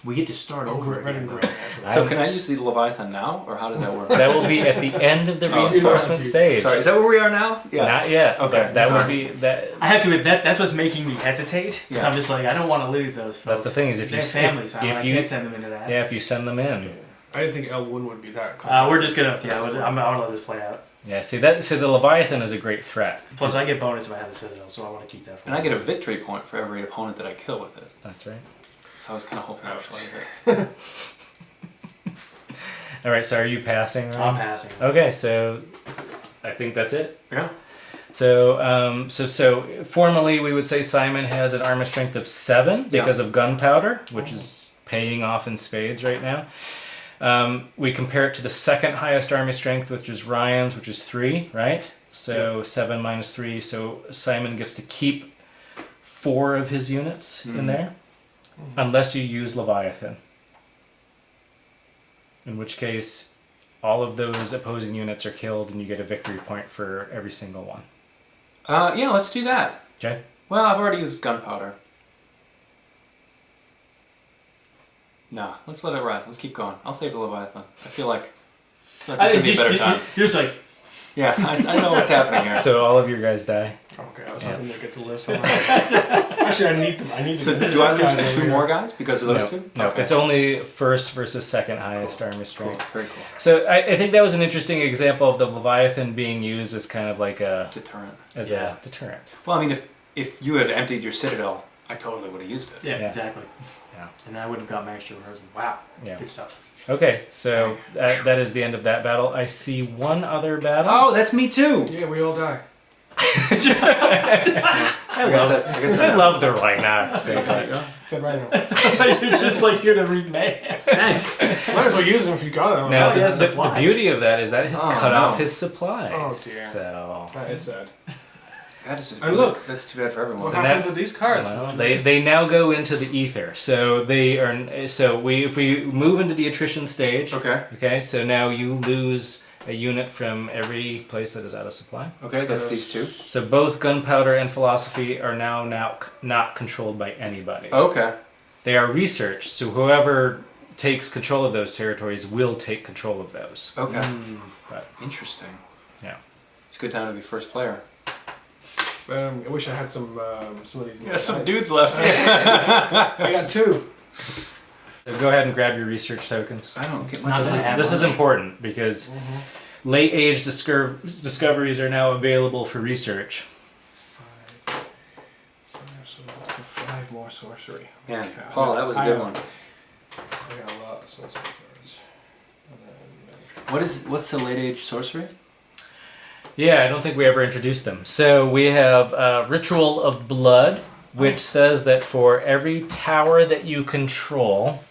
we get to start over Red and again. green, actually. So can I use the Leviathan now, or how does that work? That will be at the end of the Oh, reinforcement sorry. stage. Sorry, is that where we are now? Not yet. Okay, but that sorry. would be that. I have to admit that's what's making me hesitate. Because Yeah. I'm just like I don't want to lose those folks. That's the thing is if they you have families, if I you can't send them into that. if you send them in. I didn't think L1 would be that. We're just gonna I'm gonna let this play out. Yeah. See that. So the Leviathan is a great threat. Plus I get bonus if I have a citadel, so I want to keep that. For And I get a victory point for every opponent that I kill with it. That's right. So I was kind of hoping I would like it. All right. So are you passing? Ryan? I'm passing. Okay. So I think that's it. Yeah. So, so formally, we would say Simon has an armor strength of 7 because of gunpowder, which is paying off in spades right now. We compare it to the second highest army strength, which is Ryan's, which is 3, right? So 7 minus 3. So Simon gets to keep 4 of his units in there, unless you use Leviathan. In which case, all of those opposing units are killed, and you get a victory point for every single one. Yeah, let's do that. Okay. Well, I've already used gunpowder. No, let's let it ride. Let's keep going. I'll save the Leviathan. I feel like it's gonna be a better time. You're just like Yeah, I know what's happening here. So all of your guys die. Okay, I was hoping they get to live somewhere. Actually, I need them. I need So them. do I lose Guys to over 2 here. more guys because of those No, 2? no, Okay. it's only first versus second highest army Cool. strength. Very cool. So I think that was an interesting example of the Leviathan being used as kind of like a Deterrent. a deterrent. Well, I mean, if you had emptied your citadel, I totally would have used it. yeah, Yeah. exactly. Yeah. And I wouldn't have got my extra rehearsal. Wow. Yeah. Good stuff. Okay, so that is the end of that battle. I see one other battle. Oh, that's me too. Yeah, we all die. I I love the Rhinox. So much. Said right now. You're just like here to read mayhem. Might as well use them if you got them. Now, Oh, yeah, the supply. beauty of that is that has Oh, cut no. off his supplies. Oh, dear. So That is sad. That is just And look. that's too bad for everyone. What So happened that- to these cards? well, they now go into the ether. So they are if we move into the attrition stage. Okay. Okay, so now you lose a unit from every place that is out of supply. Okay, that's these 2. So both gunpowder and philosophy are now not controlled by anybody. Okay. They are researched, so whoever takes control of those territories will take control of those. Okay. But, Interesting. yeah. It's a good time to be first player. I wish I had some of these. Yeah, some dudes left. I got 2. So go ahead and grab your research tokens. I don't get Not much. that This is important because late age discoveries are now available for research. 5, so that's 5 more sorcery. Man, Okay. Paul, that was a good one. I got a lot of sorcery cards. And then What's the late age sorcery? Yeah, I don't think we ever introduced them. So we have Ritual of Blood, which says that for every tower that you control,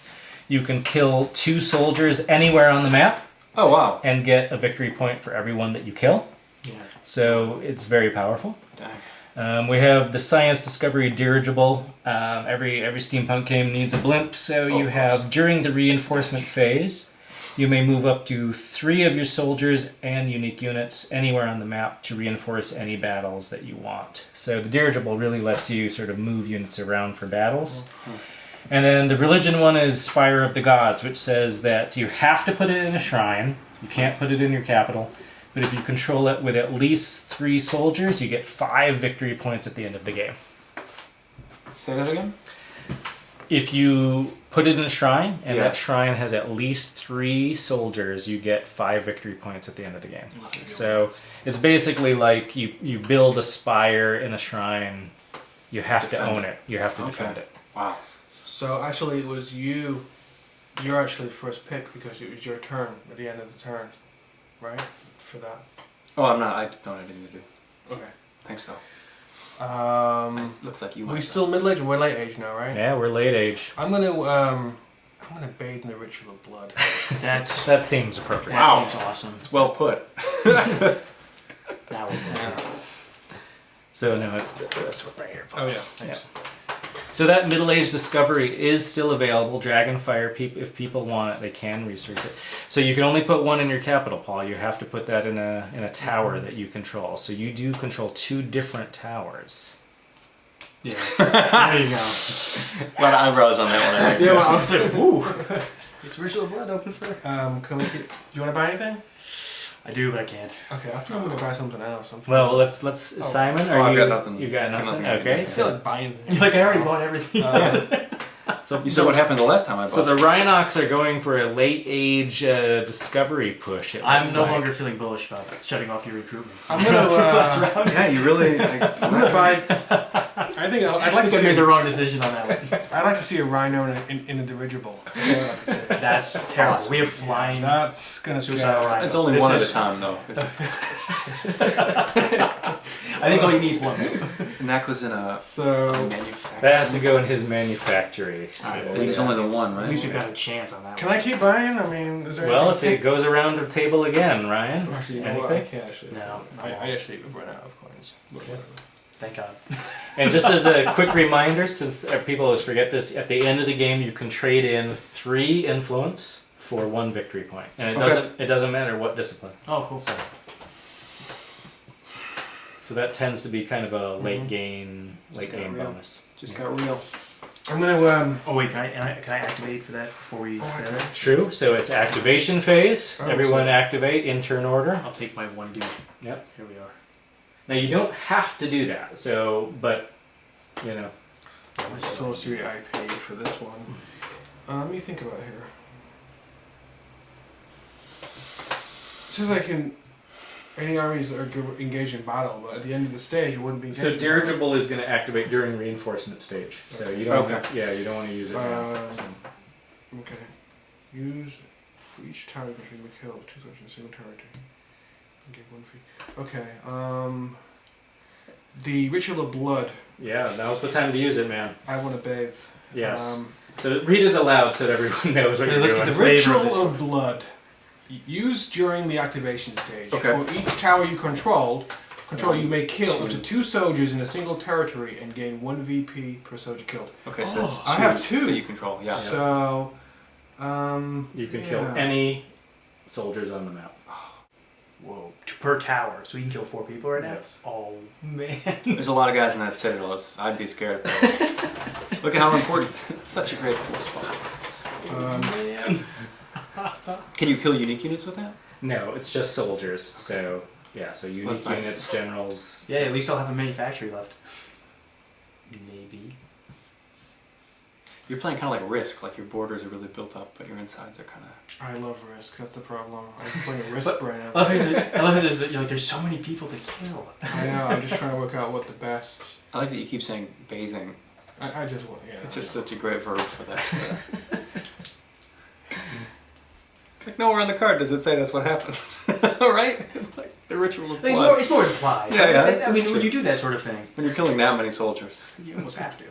you can kill 2 soldiers anywhere on the map Oh wow. and get a victory point for every one that you kill. Yeah. So it's very powerful. Dang. We have the Science Discovery Dirigible. Every steampunk game needs a blimp, so you of have course. during the reinforcement phase, you may move up to 3 of your soldiers and unique units anywhere on the map to reinforce any battles that you want. So the dirigible really lets you sort of move units around for battles. And then the religion one is Spire of the Gods, which says that you have to put it in a shrine. You can't put it in your capital. But if you control it with at least 3 soldiers, you get 5 victory points at the end of the game. Say that again. If you put it in a shrine, and Yeah. that shrine has at least 3 soldiers, you get 5 victory points at the end of the game. So it's basically like you build a spire in a shrine, you have to Defend own it. it. You have to Okay. defend it. Wow. So actually, it was you. You're actually first pick because it was your turn at the end of the turn, right? For that. Oh, I'm not. I don't have anything to do. Okay. Thanks though. Mm. It looks like you. We might, still middle age and we're late age now, right? Yeah, we're late age. I'm gonna bathe in the ritual of blood. That's That seems appropriate. that Wow. seems awesome. Well put. Now we're good. So no, it's this one right here. Oh yeah. Yeah. So that middle-aged discovery is still available. Dragonfire, if people want it, they can research it. So you can only put 1 in your capital, Paul. You have to put that in a tower that you control. So you do control 2 different towers. Yeah. There you go. A lot of eyebrows on that one. I think. Yeah, well, I was like, ooh. Is ritual of blood open for? Can we? Do you want to buy anything? I do, but I can't. Okay, I think I'm gonna buy something else. Well, let's Simon. Are I've you? got nothing. You got Got nothing. nothing. Okay. I feel So like buying things. You're like, I already bought everything. so You said what happened the last time I bought. So the Rhinox are going for a late age discovery push. It I'm looks no like. longer feeling bullish about shutting off your recruitment. I'm gonna. Yeah, you really. I'm gonna buy. I think I'd like I to think I see. made the wrong decision on that one. I'd like to see a rhino in a dirigible. That's what I'd like to see. That's terrible. We have flying. That's gonna Suicidal scare. rhinos. It's only This one at is- a time, though. I think all you need is one. And that was in a So manufacturer. That has to go in his manufactory. So, Alright, At least yeah. only the one, right? At least we've got a chance on that can one. I keep buying? I mean, is there? Well, if anything? it goes around the table again, Ryan. Actually, you know what? I Anything? can't actually. No. I actually run out of coins. But whatever. Thank God. And just as a quick reminder, since people always forget this, at the end of the game you can trade in 3 influence for 1 victory point, and it doesn't matter what discipline. Oh, cool. So that tends to be kind of a late game got real. bonus. Just got real. I'm gonna. Oh wait, can I activate for that before we? True. So it's activation phase. Oh, Everyone so- activate in turn order. I'll take my 1 dude. Yep. Here we are. Now you don't have to do that. So, but you know. Sorcery I paid for this one. Let me think about it here. It says I can. Any armies are engaged in battle, but at the end of the stage, it wouldn't be engaged. So in battle. dirigible is going to activate during reinforcement stage. So you don't. Okay. Yeah, you don't want to use it now. So. Okay. Use for each tower country you may kill 2 soldiers in a single territory. Give 1 free. Okay. The ritual of blood. Yeah, now's the time to use it, man. I want to bathe. Yes. So read it aloud so that everyone knows what you're Let's doing. get The flavor of ritual this of blood. Used during the activation stage. Okay. For each tower you control, you may kill up to 2 soldiers in a single territory and gain 1 VP per soldier killed. Okay, so it's I have 2. that you control. Yeah. So, You can kill yeah. any soldiers on the map. Whoa. Per tower, so we can kill 4 people right now. Yes. Oh man. There's a lot of guys in that citadel. I'd be scared of that. Look at how important. It's such a great spot. Man. Can you kill unique units with that? No, it's just soldiers. So yeah, so unique That's nice. units, generals. Yeah, at least I'll have a manufactory left. Maybe. You're playing kind of like Risk. Like your borders are really built up, but your insides are kind of. I love Risk. That's the problem. I'm playing Risk But- right now. I love that you're like, there's so many people to kill. I know. I'm just trying to work out what the best. I like that you keep saying bathing. I just want. Yeah. It's just such a great verb for that. Like nowhere on the card does it say that's what happens, right? It's like, The ritual of It's blood. it's more implied. Yeah, yeah, I that's mean, true. when you do that sort of thing, When you're killing that many soldiers. you almost have to.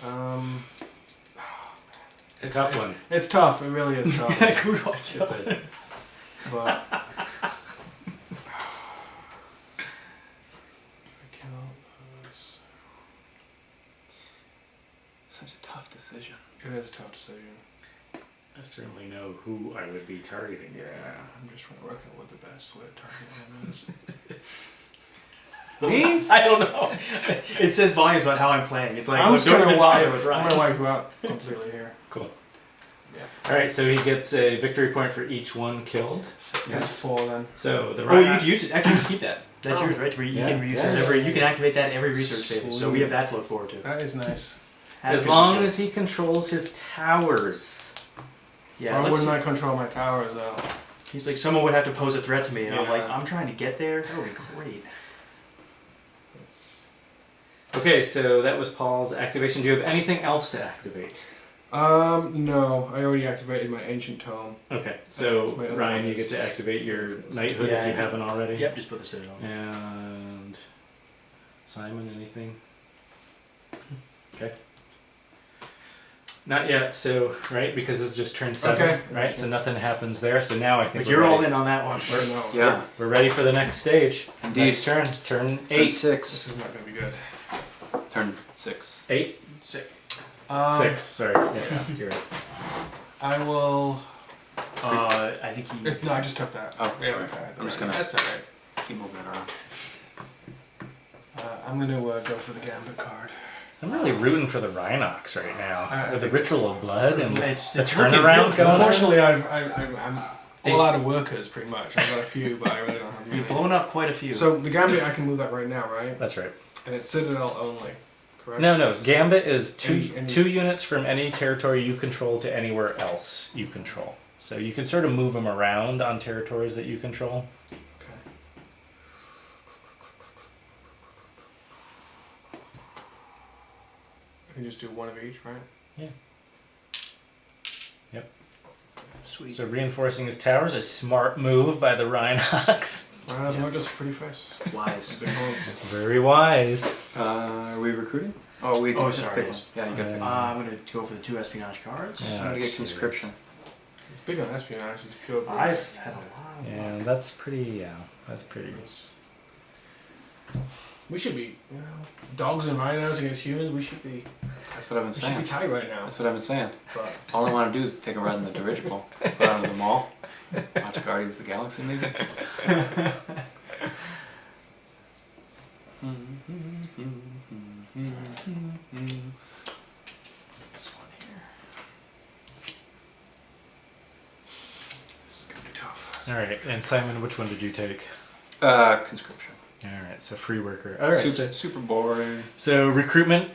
Yeah. It's a tough one. It's tough. It really is tough. Who do I kill? It's a, But I kill those. Such a tough decision. It is a tough decision. I certainly know who I would be targeting. Yeah, I'm just trying to work out what the best way to target him is. Me? I don't know. It says volumes about how I'm playing. It's like, I'm look, just don't gonna even bother with I'm Ryan. gonna wipe you out completely here. Cool. Yeah. All right, so he gets a victory point for each one killed. That's Yes. 4 then. So the Oh, you Rhinox- can use it. Actually, you can keep that. That's Oh. yours, right? You Yeah. can reuse Yeah, that yeah, every. yeah. You can activate that every research phase. So we have that to look forward to. That is nice. That's As gonna be long good. as he controls his towers. Yeah, Why let's wouldn't see. I control my towers though? He's like, someone would have to pose a threat to me, and I'm Yeah. like, I'm trying to get there. That would be great. Okay, so that was Paul's activation. Do you have anything else to activate? No. I already activated my ancient tome. Okay, so My other Ryan, one you get is- to activate your knighthood Yeah, if you I- haven't already. Yep, just put the citadel. And Simon, anything? Okay. Not yet. So right, because it's just turn 7, Okay. right? So nothing happens there. So now I think But you're we're all ready. in on that one. Or no. Yeah. We're ready for the next stage. Indeed. Next turn. Turn Turn 8. This 6. is not gonna be good. Turn 6. 8. Sick. 6. Sorry. Yeah, you're right. I will. I think he. No, I just took that. Oh, Yeah, sorry. okay, I'm just right. gonna- That's alright. Keep moving it around. I'm gonna go for the gambit card. I'm really rooting for the Rhinox right now. I With the think ritual of blood and It's the looking turnaround good. going on. Unfortunately, I'm all out of workers pretty much. I've got a few, but I really don't have many. You've blown up quite a few. So the gambit, I can move that right now, right? That's right. And it's citadel only, correct? No. Gambit is two Any- units from any territory you control to anywhere else you control. So you can sort of move them around on territories that you control. Okay. I can just do one of each, right? Sweet. So reinforcing his towers, a smart move by the Rhinox. Well, just pretty fast. Wise. Big ones. Very wise. Are we recruiting? Oh, we. Oh, can sorry, pick yes. one. Yeah, you got to pick. I'm gonna go for the 2 espionage cards. Yeah. I'm gonna get conscription. It's big on espionage. It's pure. boost. I've had a lot of Yeah, that's pretty. Yeah, that's pretty. We should be, dogs and rhinos against humans. We should be. That's what I've been We should saying. be tight right now. That's what I've been saying. But All I want to do is take a ride in the dirigible, go out to the mall, watch Guardians of the Galaxy maybe. this one here. This is gonna be tough. All right, and Simon, which one did you take? Conscription. All right, so free worker. All right, Super boring. so recruitment.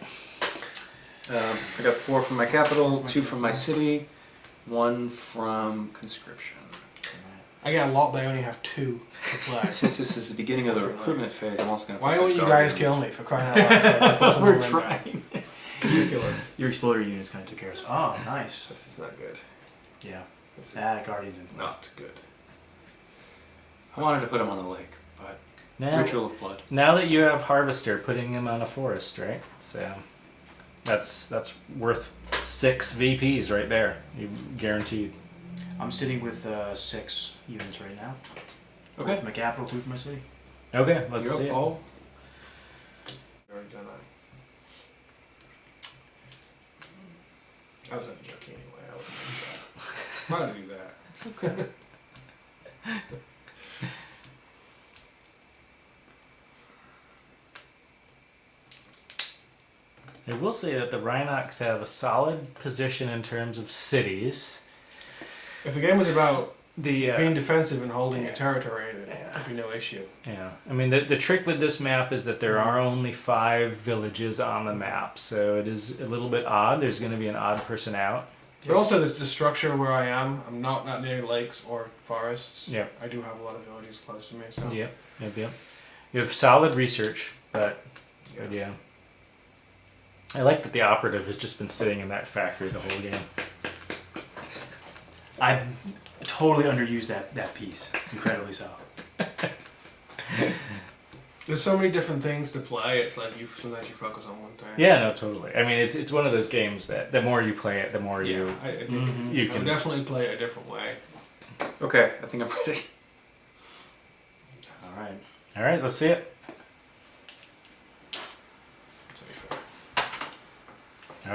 I got 4 from my capital, 2 from my city, 1 from conscription. I got a lot, but I only have 2 to play. Since this is the beginning of the recruitment phase, I'm also going to. Why won't you guys kill me for crying out loud? So I can put some We're more in there? trying. Ridiculous. Your exploder units kind of took care of us. Oh, nice. This is not good. Yeah. This is Guardians in play. not good. I wanted to put him on the lake, but Now, ritual of blood. now that you have Harvester, putting him on a forest, right? So that's worth 6 VPs right there. You guaranteed. I'm sitting with 6 units right now. Okay. 4 from my capital, 2 from my city. Okay, let's You're see. up, it. Paul. Already done that. I was only joking anyway. I wasn't gonna do that. Why did I do that? It's okay. I will say that the Rhinox have a solid position in terms of cities. If the game was about The being defensive and holding your territory, Yeah. there'd be no issue. yeah, I mean the trick with this map is that there are only 5 villages on the map, so it is a little bit odd. There's going to be an odd person out. But also the structure where I am, I'm not near lakes or forests. Yeah. I do have a lot of villages close to me, so Yep. You have solid research, but yeah. I like that the operative has just been sitting in that factory the whole game. totally underused that piece. Incredibly so. There's so many different things to play. It's like sometimes you focus on one thing. Yeah, no, totally. I mean, it's one of those games that the more you play it, the more Yeah, you I think you I can would definitely play it a different way. Okay, I think I'm ready. All right. All right, let's see it. To be fair.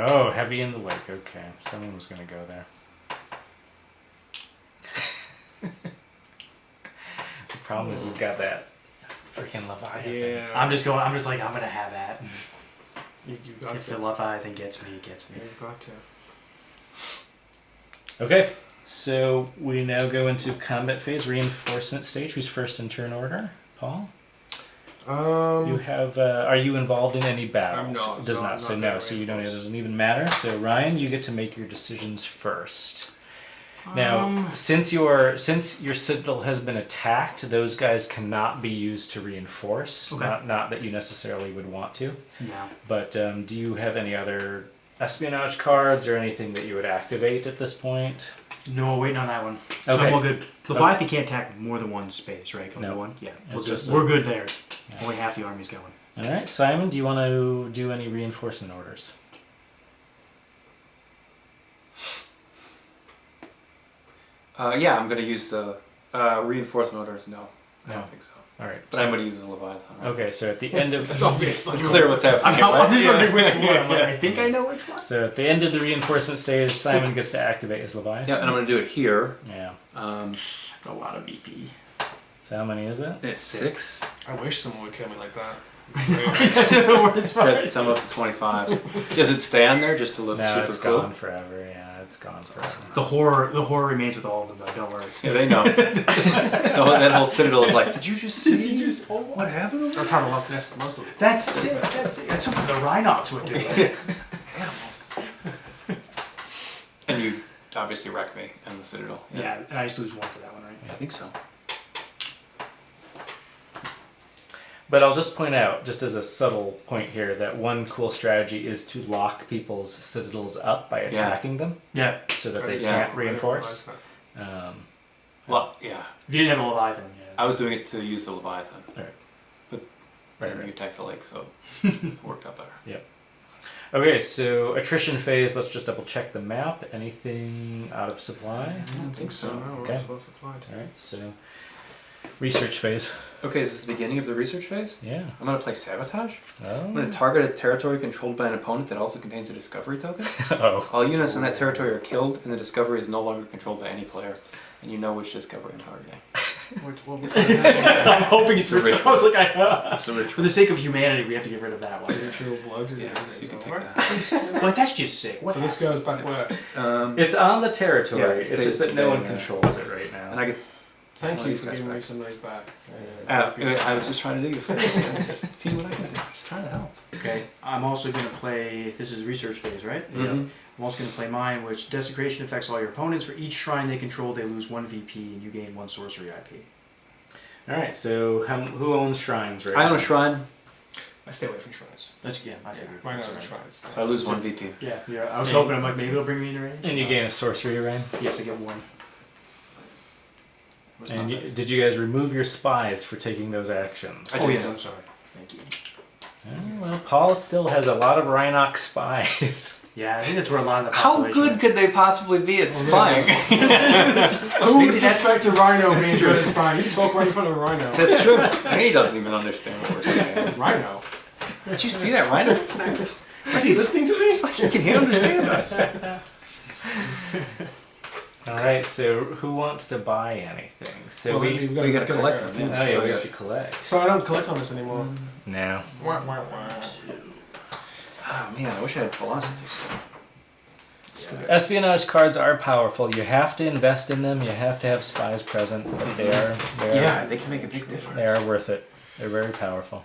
Oh, heavy in the lake. Okay, someone was gonna go there. The problem is he's got that freaking Leviathan. Yeah. I'm just like, I'm gonna have that. You got If to. the Leviathan gets me, it gets me. Yeah, you've got to. Okay, so we now go into combat phase, reinforcement stage. Who's first in turn order? Paul? You have. Are you involved in any battles? I'm not, It does so not. I'm So not no. gonna So you don't. It reinforce. doesn't even matter. So Ryan, you get to make your decisions first. Now, since your citadel has been attacked, those guys cannot be used to reinforce. Okay. Not that you necessarily would want to. No. But do you have any other espionage cards or anything that you would activate at this point? No, waiting on that one. So Okay. I'm all good. Leviathan can't attack more than one space, right? Only No. one? Yeah. It's We're just good. We're good there. Only half the army's going. All right, Simon, do you want to do any reinforcement orders? Yeah, I'm going to use the reinforcement orders. No, I No. don't think so. All right. But I'm going to use the Leviathan. Right? Okay, so at the end of It's obvious. It's clear what's happening. I'm just right? wondering which one. I'm like, I think I know which one. so at the end of the reinforcement stage, Simon gets to activate his Leviathan. Yeah, and I'm going to do it here. Yeah. A lot of VP. So how many is it? It's 6. I wish someone would kill me like that. So I'm up to 25. Does it stay on there just to look No, super it's cool? gone forever. Yeah, it's gone forever. The horror remains with all of them, though. Don't worry. Yeah, they know. That whole citadel is like, did you just Did see you just? Oh, what happened? That's how to love this most of it. That's it. That's it. That's something the Rhinox would do. Animals. And you obviously wreck me in the citadel. Yeah, and I just lose one for that one, right? I think so. But I'll just point out, just as a subtle point here, that one cool strategy is to lock people's citadels up by attacking them, Yeah. so that they Yeah. can't reinforce. Well, yeah. If you didn't have a Leviathan, yeah. I was doing it to use the Leviathan. Right. But Right, then right. you attacked the lake, so it worked out better. Okay, so attrition phase. Let's just double check the map. Anything out of supply? I don't think so. No, we're Okay. all supposed to fly. All right, so research phase. Okay, is this the beginning of the research phase? Yeah. I'm going to play Sabotage. I'm going Oh. to target a territory controlled by an opponent that also contains a discovery token. Oh. All units in that territory are killed, and the discovery is no longer controlled by any player. And you know which discovery I'm targeting. I'm hoping it's It's a ritual. ritual. I was like, I It's a ritual. For the sake of humanity, we have to get rid of that one. Ritual blood. Yeah, you can take over. that. Like, that's just sick. What So this goes back where? It's on the territory. Yeah, it it's stays just that no one there. controls it right now. And I get. Thank Oh, you these for guys giving me back. some of those back. I was just trying to do your favor. Just see what I can do. Just trying to help. Okay, I'm also going to play, this is research phase, right? Mhm. I'm also going to play mine, which desecration affects all your opponents. For each shrine they control, they lose 1 VP and you gain 1 sorcery IP. All right, so who owns shrines right I now? own a shrine, I stay away from shrines. That's, yeah, I figured. Right now, That's the right. shrines. so I lose 1 VP. Yeah, I was hoping, I'm like, maybe they'll bring me into range. And you gain a sorcery array. Yes, I get 1. Was And not bad. did you guys remove your spies for taking those actions? I Oh, did, yes, yes. I'm sorry. Thank you. Well, Paul still has a lot of Rhinox spies. Yeah, I think that's where a lot of the How population good could they possibly be at spying? Who would expect a rhino being good at spying? You talk right in front of a rhino. That's true. He doesn't even understand what we're saying. Rhino. Did you see that rhino? Is he listening to me? It's like can he understand us? All right, so who wants to buy anything? So Well, we we gotta collect them. them, oh yeah, we so- have to collect. So I don't collect on this anymore. No. Wah, wah, wah. Oh man, I wish I had philosophy stuff. Espionage cards are powerful. You have to invest in them. You have to have spies present, but they are Yeah, they can make a big difference. they are worth it. They're very powerful.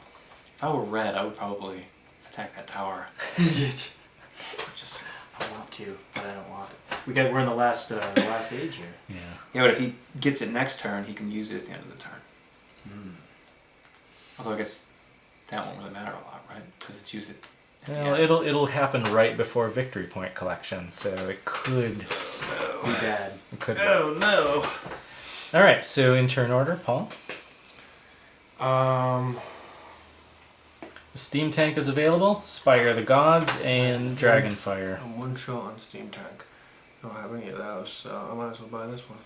If I were red, I would probably attack that tower. I Just want to, but I don't want. We're in the last age here. Yeah. yeah, but if he gets it next turn, he can use it at the end of the turn. Although I guess that won't really matter a lot, right? Because it's used at the Well, end. it'll happen right before victory point collection, so it could. Be bad. It could be. Oh no. All right, so in turn order, Paul. The Steam Tank is available, Spire of the Gods, and Dragonfire. I'm one shot on Steam Tank. Don't have any of those, so I might as well buy this one.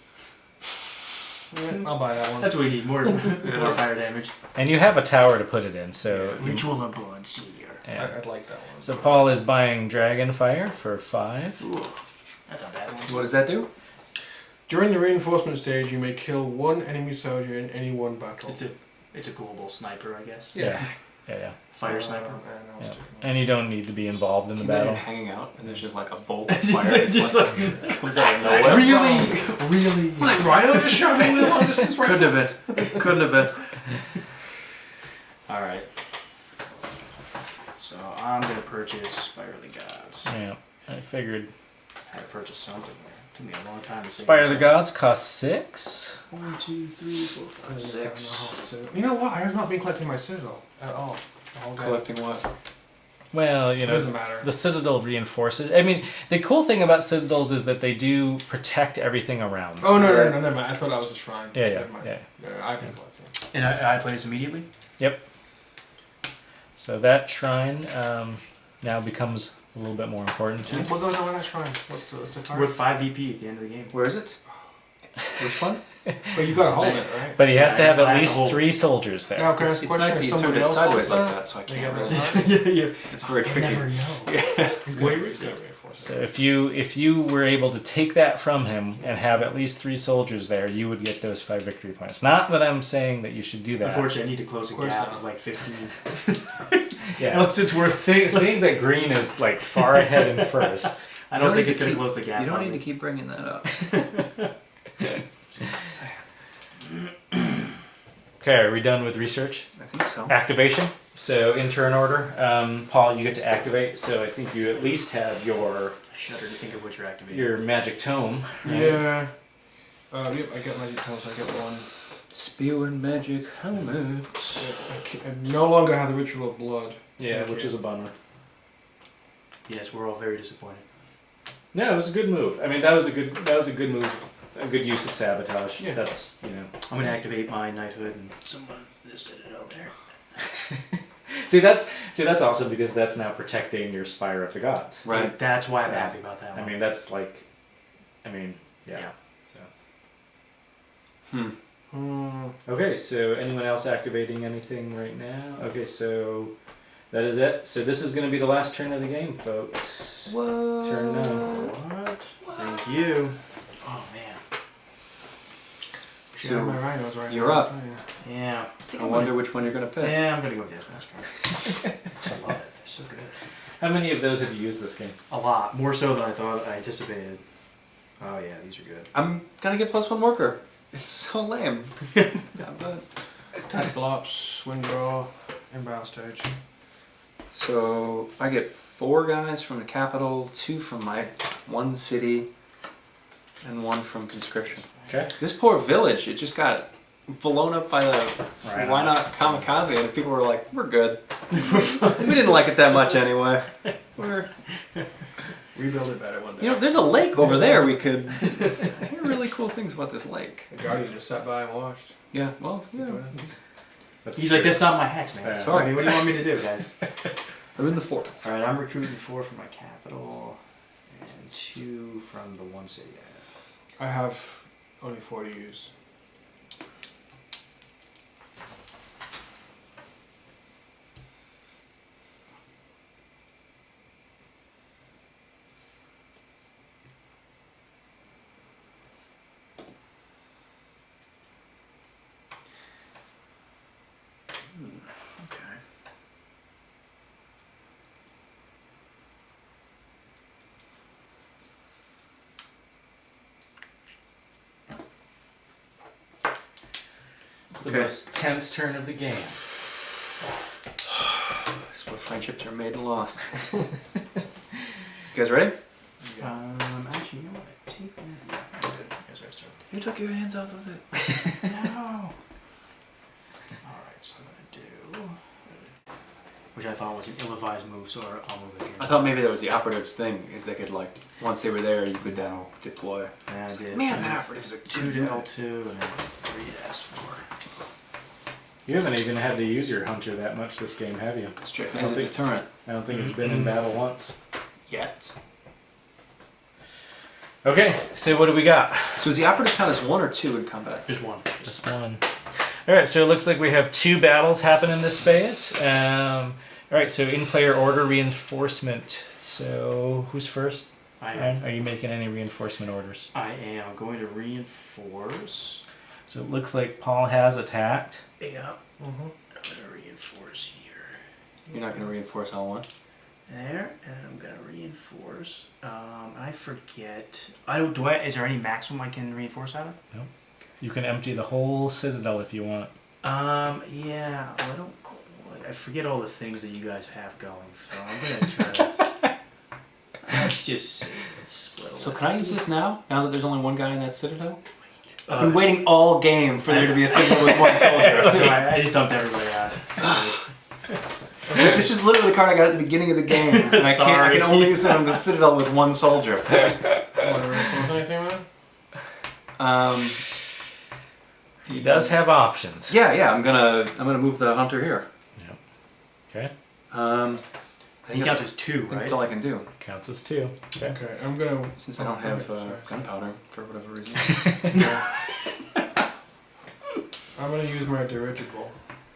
Yeah, I'll buy that one. That's what we need. More fire damage. And you have a tower to put it in, so... Ritual of Blood Seer. Yeah. I'd like that one. So Paul is buying Dragonfire for 5. Ooh, that's not bad. What does that do? During the reinforcement stage, you may kill one enemy soldier in any one battle. It's a global sniper, I guess. Yeah. Yeah. Fire sniper. And Yeah. And you don't need to be involved in the Can you imagine battle. hanging out and there's just like a bolt of fire that just like comes out of nowhere. Really? like Rhino just shot me with a long distance rifle. Couldn't have been. Couldn't have been. All right. So I'm gonna purchase Spire of the Gods. Yeah, I figured. I had to purchase something there. Took me a long time to save Spire of the myself. Gods costs 6. 1, 2, 3, 4, 5, 6. You know what? I have not been collecting my Citadel at all. The whole game. Collecting what? Well, you It know, doesn't matter. the Citadel reinforces. I mean, the cool thing about Citadels is that they do protect everything around them. Oh no, never mind. I thought that was a shrine. Yeah, yeah, Never mind. yeah. No, I can collect it. And I play this immediately? Yep. So that shrine now becomes a little bit more important too. What goes on with that shrine? What's the card? Worth 5 VP at the end of the game. Where is it? Which one? But you gotta hold it, right? But he has to have I at have least to hold 3 soldiers there. Now, can I ask It's a question? nice that If you somebody turned it else sideways holds like that, that, so I they can't get really. rid of It's very tricky. Never know. He's gonna reinforce So if you were able to take that from him and have at least 3 soldiers there, you would get those 5 victory points. Not that I'm saying that you should do that. Unfortunately, I need to close a Of course gap not. of like 15. Yeah. Else it's worth Seeing that green is like far ahead in first. I You don't think need it's to going to keep- close the gap. You don't on need me. to keep bringing that up. Okay, are we done with research? I think so. Activation. So in turn order, Paul, you get to activate. So I think you at least have your I shudder to think of what you're activating. magic tome. Right? Yeah. Yep, I get magic tome, so I get one. Spew and magic helmet. I no longer have the ritual of blood. Yeah, Okay. which is a bummer. Yes, we're all very disappointed. No, it was a good move. I mean, that was a good move. A good use of sabotage. Yeah. That's I'm going to activate my knighthood and someone this Citadel there. See that's awesome because that's now protecting your Spire of the Gods. Right. That's why I'm So, happy about that one. I mean, that's like, yeah. Yeah. So. Okay, so anyone else activating anything right now? Okay, so that is it. So this is going to be the last turn of the game, folks. What? Turn now. What? Thank you. Oh, man. Should have my rhinos right you're now, up. I'll tell you. Yeah. I wonder which one you're going to pick. Yeah, I'm going to go with this one. I love it. They're so good. How many of those have you used this game? A lot. More so than I anticipated. Oh, yeah, these are good. I'm going to get +1 worker. It's so lame. Yeah, but... Tactical ops, swing draw, inbound stage. So I get 4 guys from the capital, 2 from my 1 city, and 1 from conscription. Okay. This poor village, it just got blown up by the Right why on. not kamikaze, and people were like, "We're good." We didn't like it that much anyway. We're, Rebuild it better one day. you know, there's a lake over there. We could. I hear really cool things about this lake. The Guardian just sat by and watched. Yeah. Well, yeah. He's like, that's not my hex, man. Yeah. Sorry. I mean, what do you want me to do, guys? I'm in the forest. Alright, I'm recruiting 4 from my capital and 2 from the 1 city I have. I have only 4 to use. Okay. It's the Okay. most tense turn of the game. That's what friendships are made and lost. You guys ready? Actually, you know what? Take that. Yeah, I'm good. Yes, I start. You took your hands off of it. No. Alright, so I'm gonna do. which I thought was an ill-advised move, so I'll move it here. I thought maybe that was the operative's thing, is they could like, once they were there, you could then deploy. And I did Man, that operative is a 2 to L2 and then 3 to S4. You haven't even had to use your hunter that much this game, have you? It's true. As a deterrent. I don't think it's been in battle once. Yet. Okay, so what do we got? So is the operative count as 1 or 2 in combat? Just one. Just one. All right, so it looks like we have 2 battles happen in this phase. All right, so in player order reinforcement. So who's first? I Aaron, am. are you making any reinforcement orders? I am going to reinforce. So it looks like Paul has attacked. Yeah. Mhm. I'm going to reinforce here. You're not going to reinforce L1? There, and I'm gonna reinforce. I forget. I don't. Do I? Is there any maximum I can reinforce out of? You can empty the whole citadel if you want. Yeah. Well, I don't quite. I forget all the things that you guys have going, so I'm gonna try to. Let's just see. Let's split. So can I use this now? Now that there's only one guy in that citadel? I've I've been waiting all game for there to be a citadel with one soldier. So I just dumped everybody out. This is literally the card I got at the beginning of the game, and I can only use it on the citadel with one soldier. Want to reinforce anything with it? He does have options. Yeah, I'm gonna move the hunter here. Okay, I He think counts that's, as 2, I think right? that's all I can do. counts as 2. Okay. Okay, I'm gonna. Since I don't have Sorry. gunpowder for whatever reason. I'm gonna use my dirigible.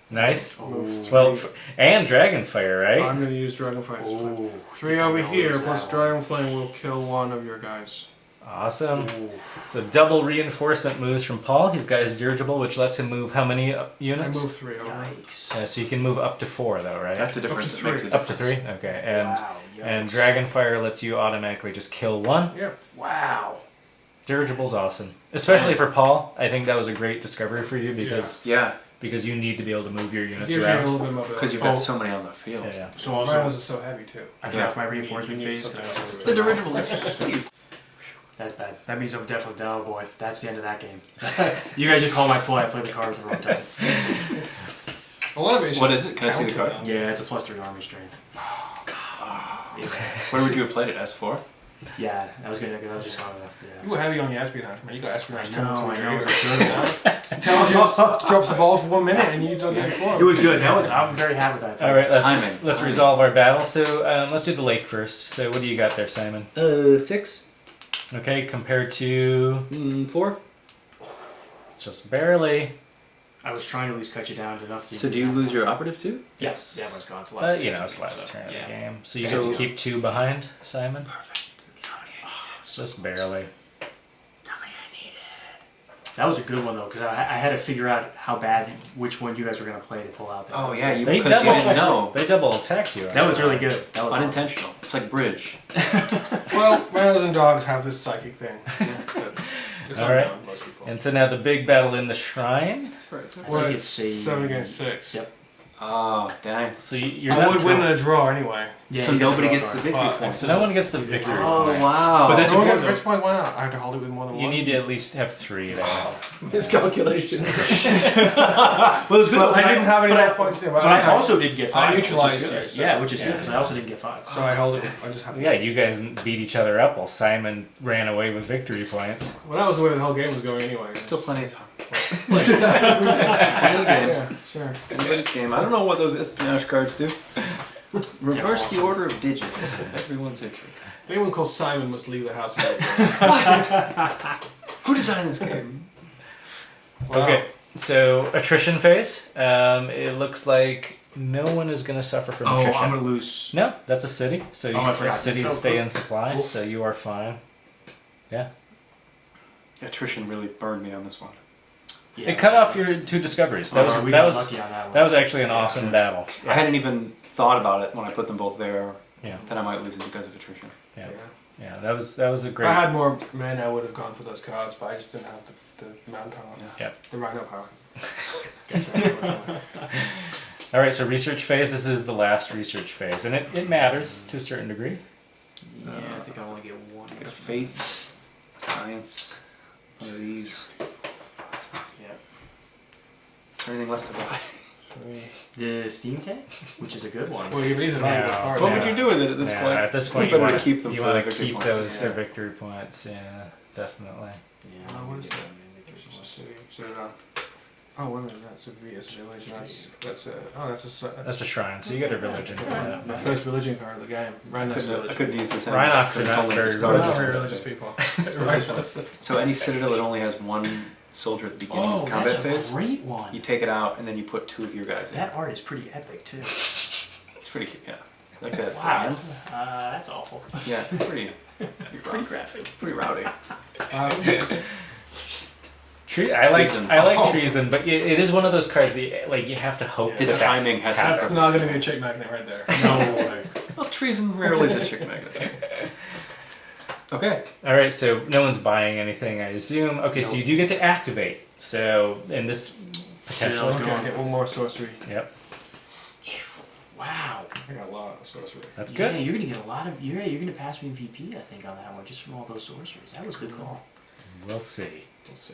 Nice. Move Well, three. And Dragonfire, right? I'm gonna use Dragonfire. Ooh, 3 over here plus Dragonflame will kill one of your guys. Awesome. Ooh. So double reinforcement moves from Paul. He's got his dirigible, which lets him move how many I units? move 3 over. Yikes. So you can move up to 4, though, right? That's a difference. to that makes a 3. Up to difference. 3. Okay, and Wow, and yikes. Dragonfire lets you automatically just kill 1. Yep. Wow. Dirigible's awesome, especially for Paul. I think that was a great discovery for you because Yeah, you need to be able to move your units Gives you a around. little bit more because you've got so many on the field. Yeah. So Mine also, is so heavy too. I forgot for my reinforcement You need phase. something could I else. also- The dirigible is That's bad. That means I'm definitely down, boy. That's the end of that game. You guys just call my ploy. I played the card at the wrong time. A lot of it is What just is it? Can I see the card? counter. Yeah, it's a +3 army strength. Yeah, Where would you have played it? S4? yeah, I was just on it. Yeah. You were heavy on the espionage, man. You got espionage. I know. coming It was through good. your ears. Intelligence drops the ball for 1 minute and you don't get It informed. was good. I'm very happy with that. All right, Timing. let's resolve our battle. So let's do the lake first. So what do you got there, Simon? 6. Okay, compared to 4. just barely. I was trying to at least cut you down to enough to. So do you lose your operative too? Yes. Yeah, everyone's gone. It's the last. You know, it's the last turn of yeah. the game. So you So- get to keep 2 behind, Simon. Perfect. That's how many I need. Just barely. How many I needed. That was a good one though, because I had to figure out which one you guys were gonna play to pull out. That Oh was- yeah, They because you didn't double know. They double attacked you. That was really good. That was Unintentional. It's like bridge. Well, manos and dogs have this psychic thing. It's All not right. beyond most people. And so now the big battle in the shrine. That's right. I Well, think it's it's 7 against 6. Yep. Oh dang. So you're I not would win in a draw anyway. Yeah, So he's got nobody the gets the draw victory card. points. So no one gets the victory. Oh points. wow. But that's No one gets important, victory point, why not? I have to hold it with more than You one. need to at least have 3 there. His calculations. Well, it was good. I didn't have any more points there, But I also didn't get 5. I neutralized which is good. you, so- Yeah, which is good Yeah. because I also didn't get 5. So I held it. I just have Yeah, you guys beat each other up while Simon ran away with victory points. Well, that was the way the whole game was going anyway. Still plenty of time. Yeah, sure. Anybody's game. I don't know what those espionage cards do. Reverse the order of digits. Everyone's entry. Anyone called Simon must leave the house. Who designed this game? Wow. Okay, so attrition phase. It looks like no one is going to suffer from Oh, attrition. I'm gonna lose. No, that's a city. So Oh, I the forgot. cities Oh, stay cool. in supply, Cool. so you are fine. Yeah. Attrition really burned me on this one. Yeah. It cut off your 2 discoveries. That was we that got was lucky on that one. that was actually an Yeah. awesome battle. I hadn't even thought about it when I put them both there. Yeah. That I might lose it because of attrition. Yeah. Yeah. Yeah, that was a If great. I had more men, I would have gone for those cards, but I just didn't have the manpower. Yeah. The rhino power. All right, so research phase. This is the last research phase, and it matters to a certain degree. Yeah, I think I only get 1. Get a faith, science, one of these. Yeah. Is there anything left to buy? The steam tank, which is a good one. Well, these are not No. hard. What would you do with it at this Yeah, point? at this point, It's you better want to keep them you for want to victory keep points. those Yeah. for victory points. Yeah, definitely. Yeah. What is that? This is a city. So, oh, wait a minute. That's a village. That's a shrine, so you get a religion for that. My first religion card of the game. I Rhinos couldn't village. use this. Rhinox are not very We're not religious. very religious people. So any citadel that only has one soldier at the beginning Oh, of combat that's a phase, great one. you take it out and then you put 2 of your guys in. That art is pretty epic too. It's pretty cute, yeah. Like that. Wow. That's awful. Yeah, it's pretty Pretty graphic. pretty rowdy. I like Treason. Oh. treason, but it is one of those cards that you have to hope The that timing has to happens. That's not going to be a chick magnet right there. No way. Well, treason rarely is a chick magnet. Okay. All right, so no one's buying anything, I assume. Okay, so you do get to activate. So in this potentially, Yeah, Okay, I get one more sorcery. yep, Wow. I got a lot of sorcery. that's Yeah, good. you're gonna get a lot of. You're gonna pass me VP, I think, on that one, just from all those sorceries. That was a good call. We'll see. Let's see.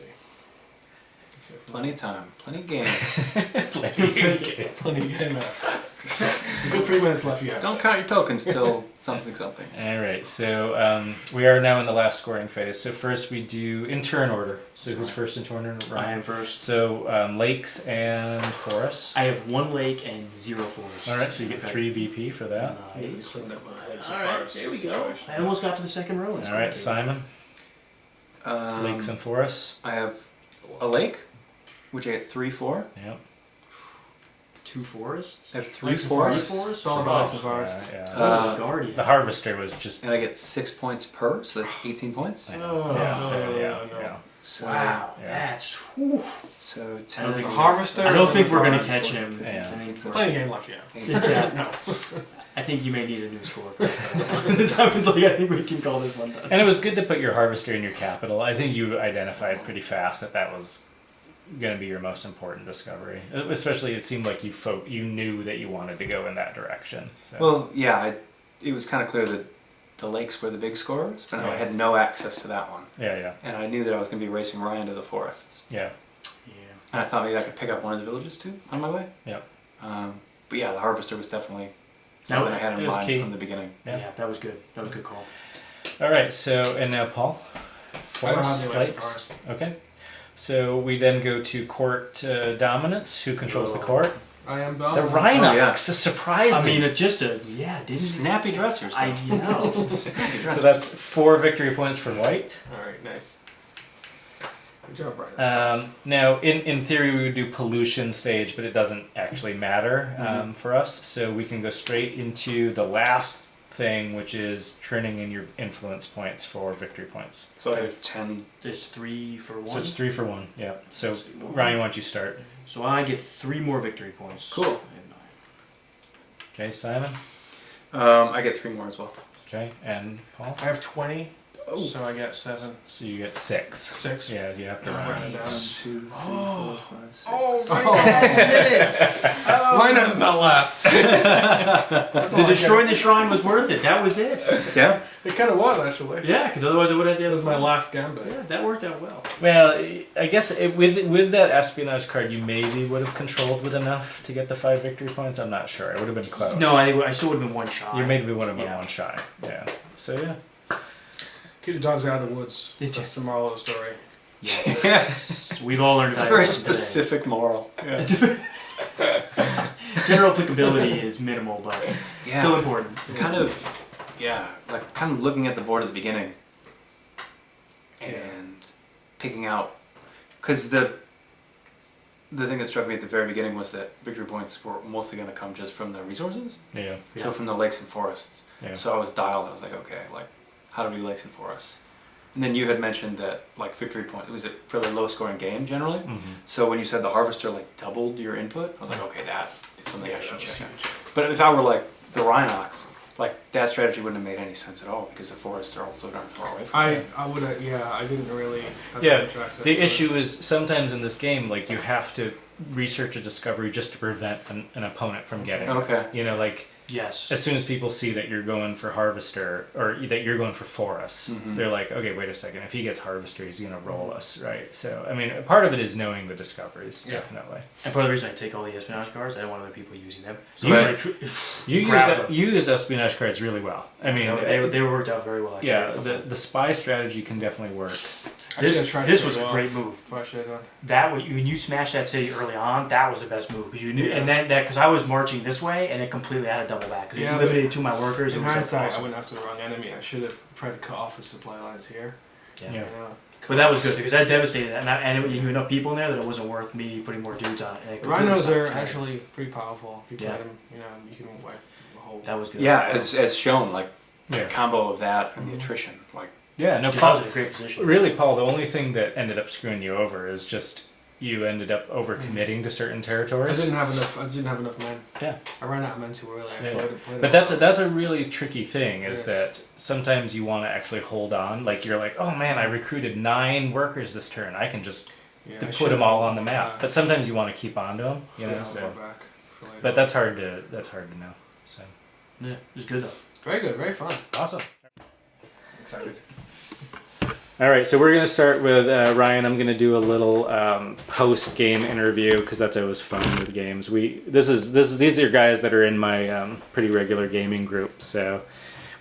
Plenty of time. Plenty of game. Plenty of game left. A good 3 minutes left. Yeah. Don't count your tokens till something. All right, so we are now in the last scoring phase. So first we do in turn order. So who's first in turn order? I Ryan. am first. So lakes and forests. I have 1 lake and 0 forest. All right, so you get Okay. 3 VP for that. Nice. All Alright, there we go. I almost got to the second row. All right, Simon. Lakes and forests. I have a lake, which I get 3/4. Yep. 2 forests. I have 3 Lakes and forests. forests. It's all about lakes and forests. Yeah. Uh, Guardian. The harvester was just. And I get 6 points per, so that's 18 points. I Oh, know. no. Yeah. So, Wow, Yeah. that's. Whew. So I don't 10. think The harvester. I don't and think the we're gonna forest. catch him. Yeah. I think, Plenty of game left. Yeah. I think you may need a new score. This happens like I think we can call this one done. And it was good to put your harvester in your capital. I think you identified pretty fast that was going to be your most important discovery. Especially, it seemed like you knew that you wanted to go in that direction. So. Well, yeah, it was kind of clear that the lakes were the big scorers, but I Yeah. had no access to that one. yeah. And I knew that I was going to be racing Ryan to the forests. Yeah. Yeah. And I thought maybe I could pick up one of the villages too on my way. Yeah. But yeah, the harvester was definitely No, something I had it in was mind key. from the beginning. Yeah. Yeah, that was good. That was a good call. All right. So and now Paul. I don't have Forests, any lakes and lakes. forests. Okay. So we then go to court dominance. Who controls the court? I am The dominant. Rhinox. Oh, yeah. Is surprising. I mean, it just a didn't Snappy dressers. I though. you know. Snappy so dressers. that's 4 victory points for white. All right, nice. Good job, Brian. Now, in theory, we would do pollution stage, but it doesn't actually matter for us. So we can go straight into the last thing, which is turning in your influence points for victory points. So I have 10. There's 3 for 1. So it's 3 for 1. Yeah. So Ryan, why don't you start? So I get 3 more victory points. Cool. I have 9. Okay, Simon. I get 3 more as well. Okay, and Paul. I have 20, so I get 7. So you get 6. 6. Yeah, you have to Write round. it down. 2, 3, 4, 5, 6. Why does not last? The destroying the shrine was worth it. That was it. Yeah. It kind of was, actually. Yeah, because otherwise I would have had the It other was my last gambit. Yeah, that worked out well. Well, I guess with that espionage card, you maybe would have controlled with enough to get the 5 victory points. I'm not sure. It would have been close. No, I think I still would have been 1 shot. You maybe would have been Yeah. 1 shy. Yeah. So yeah. Keep the dogs out of the woods. It's- That's the moral of the story. Yes. We've all learned It's a that very lesson today. specific moral. General applicability is minimal, but Yeah. still important. Kind of, yeah, like kind of looking at the board at the beginning and picking out, because the thing that struck me at the very beginning was that victory points were mostly going to come just from the resources, Yeah. so from the lakes and forests. Yeah. So I was dialed. I was like, okay, like how do we do lakes and forests? And then you had mentioned that like victory point was a fairly low scoring game generally. So when you said the harvester like doubled your input, I was like, okay, that is something I should check out. But if I were like the Rhinox, like that strategy wouldn't have made any sense at all because the forests are also darn far away from it. I would have, yeah, I didn't really have Yeah. much access The to issue is sometimes in this game, like you have to research a discovery just to prevent an opponent from getting it. Okay. You know, like Yes. as soon as people see that you're going for Harvester or that you're going for Forest, they're like, okay, wait a second. If he gets Harvester, he's going to roll us, right? So, I mean, part of it is knowing the discoveries, definitely. And part of the reason I take all the espionage cards, I don't want other people using them. So You- it's like, You used espionage cards really well. I mean, they worked out very well. Actually. yeah, the spy strategy can definitely work. This was a great move. That When you smashed that city early on, that was the best move because you knew, and then because I was marching this way and it completely had to double back because you limited 2 of my workers. In It was hindsight, awesome. I went after the wrong enemy. I should have tried to cut off his supply lines here. Yeah. But that was good because that devastated it, and you knew enough people in there that it wasn't worth me putting more dudes on it. And it completely Rhinos are sucked. actually pretty powerful. If you Yeah. play them, you can wipe the whole. That was good. Yeah, as shown, like Yeah. the combo of that and the attrition, like. Yeah, no, Dude, that Paul, was in a great position. really, Paul, the only thing that ended up screwing you over is just you ended up overcommitting to certain I territories. didn't have enough men. Yeah. I ran out of men too early. I Yeah. played But that's a really tricky thing is Yes. that sometimes you want to actually hold on. Like you're like, oh man, I recruited 9 workers this turn. I can just I put them all on the should've, map. But sometimes you want to keep on to them, you know. yeah, So. I'll go back for later. But that's hard to know. So Yeah, it was good though. very good, very fun. awesome. Excited. All right, so we're gonna start with Ryan. I'm gonna do a little post-game interview because that's always fun with games. These are guys that are in my pretty regular gaming group, so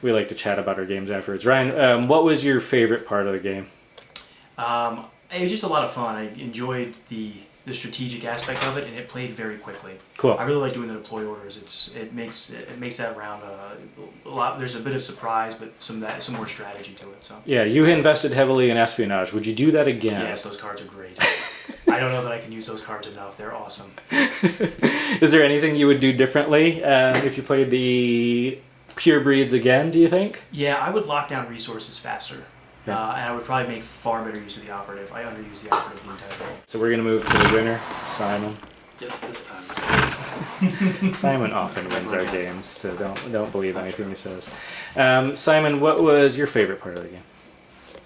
we like to chat about our games afterwards. Ryan, what was your favorite part of the game? It was just a lot of fun. I enjoyed the strategic aspect of it, and it played very quickly. Cool. I really like doing the deploy orders. It makes that round a lot. There's a bit of surprise, but some more strategy to it. So Yeah, you invested heavily in espionage. Would you do that again? yes, those cards are great. I don't know that I can use those cards enough. They're awesome. Is there anything you would do differently if you played the pure breeds again? Do you think? Yeah, I would lock down resources faster. Yeah. And I would probably make far better use of the operative. I underuse the operative the entire game. So we're gonna move to the winner, Simon. Just this time. Simon often wins our games, so don't believe anything he says. Simon, what was your favorite part of the game?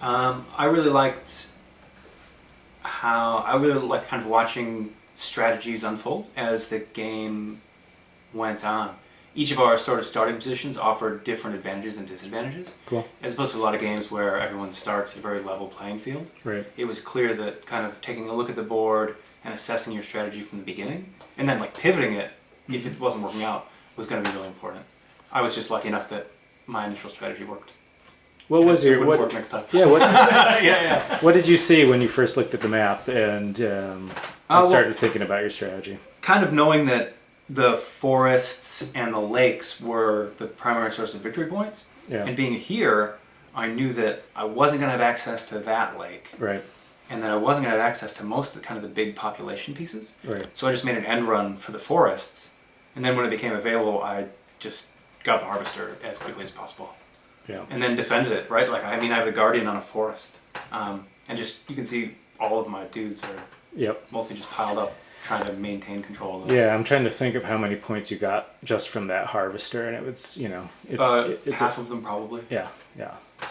I really liked kind of watching strategies unfold as the game went on. Each of our sort of starting positions offered different advantages and disadvantages. Cool. As opposed to a lot of games where everyone starts a very level playing field. Right. It was clear that kind of taking a look at the board and assessing your strategy from the beginning, and then like pivoting it if it wasn't working out, was going to be really important. I was just lucky enough that my initial strategy worked. What was It your wouldn't what? work next time. Yeah. What? yeah. What did you see when you first looked at the map and started thinking about your strategy? Kind of knowing that the forests and the lakes were the primary source of victory points, Yeah. and being here, I knew that I wasn't going to have access to that lake, Right. and that I wasn't going to have access to most of the kind of the big population pieces. Right. So I just made an end run for the forests, and then when it became available, I just got the harvester as quickly as possible. Yeah. And then defended it, right? Like, I mean, I have the guardian on a forest, and just, you can see all of my dudes are Yep. mostly just piled up, trying to maintain control of it. Yeah, I'm trying to think of how many points you got just from that harvester, and it was, it's Half of them probably. yeah.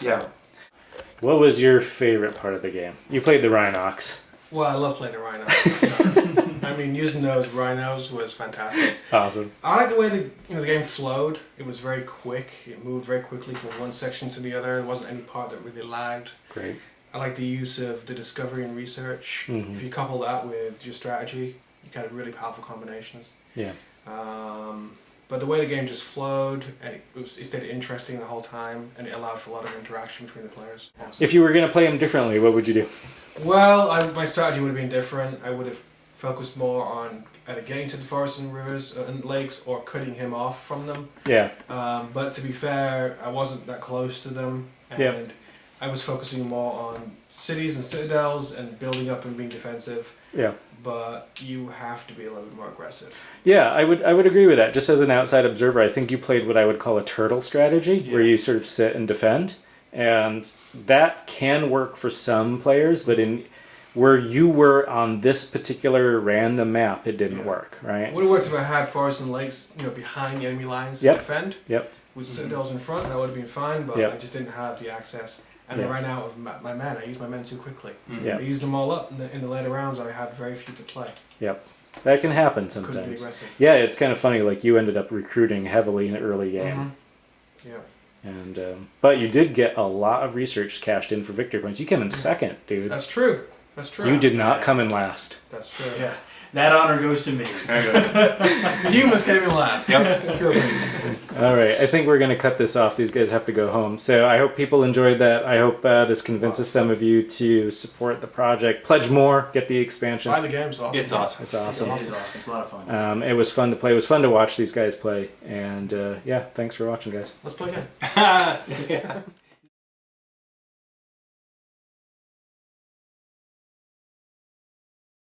Yeah. What was your favorite part of the game? You played the Rhinox. Well, I love playing the rhinos. I mean, using those rhinos was fantastic. Awesome. I like the way the game flowed. It was very quick. It moved very quickly from one section to the other. There wasn't any part that really lagged. Great. I like the use of the discovery and research. Mhm. If you couple that with your strategy, you get really powerful combinations. Yeah. But the way the game just flowed, and it stayed interesting the whole time, and it allowed for a lot of interaction between the players. Awesome. If you were going to play them differently, what would you do? Well, my strategy would have been different. I would have focused more on either getting to the forests and rivers and lakes or cutting him off from them. Yeah. But to be fair, I wasn't that close to them, and Yeah. I was focusing more on cities and citadels and building up and being defensive. Yeah. But you have to be a little bit more aggressive. Yeah, I would agree with that. Just as an outside observer, I think you played what I would call a turtle strategy, where you sort of sit and defend, and that can work for some players, but in where you were on this particular random map, it didn't work, right? It would have worked if I had forests and lakes, behind the enemy lines to Yep. defend. Yep. With citadels in front, that would have been fine, but Yep. I just didn't have the access. And Yeah. I ran out of my men. I used my men too quickly. Yeah. I used them all up in the later rounds. I had very few to play. Yep. That can happen Couldn't be sometimes. aggressive. Yeah, it's kind of funny. Like you ended up recruiting heavily in the early game, Yeah. and but you did get a lot of research cashed in for victory points. You came in second, dude. That's true. That's true. You did not come in last. That's true. Yeah. That honor goes to me. There you go. The humans came in last. Yep. All right, I think we're going to cut this off. These guys have to go home. So I hope people enjoyed that. I hope this convinces some of you to support the project. Pledge more, get the expansion. Buy the game. It's awesome. It's awesome. It's awesome. It is awesome. It's a lot of fun. It was fun to play. It was fun to watch these guys play. And yeah, thanks for watching, guys. Let's play again. Yeah.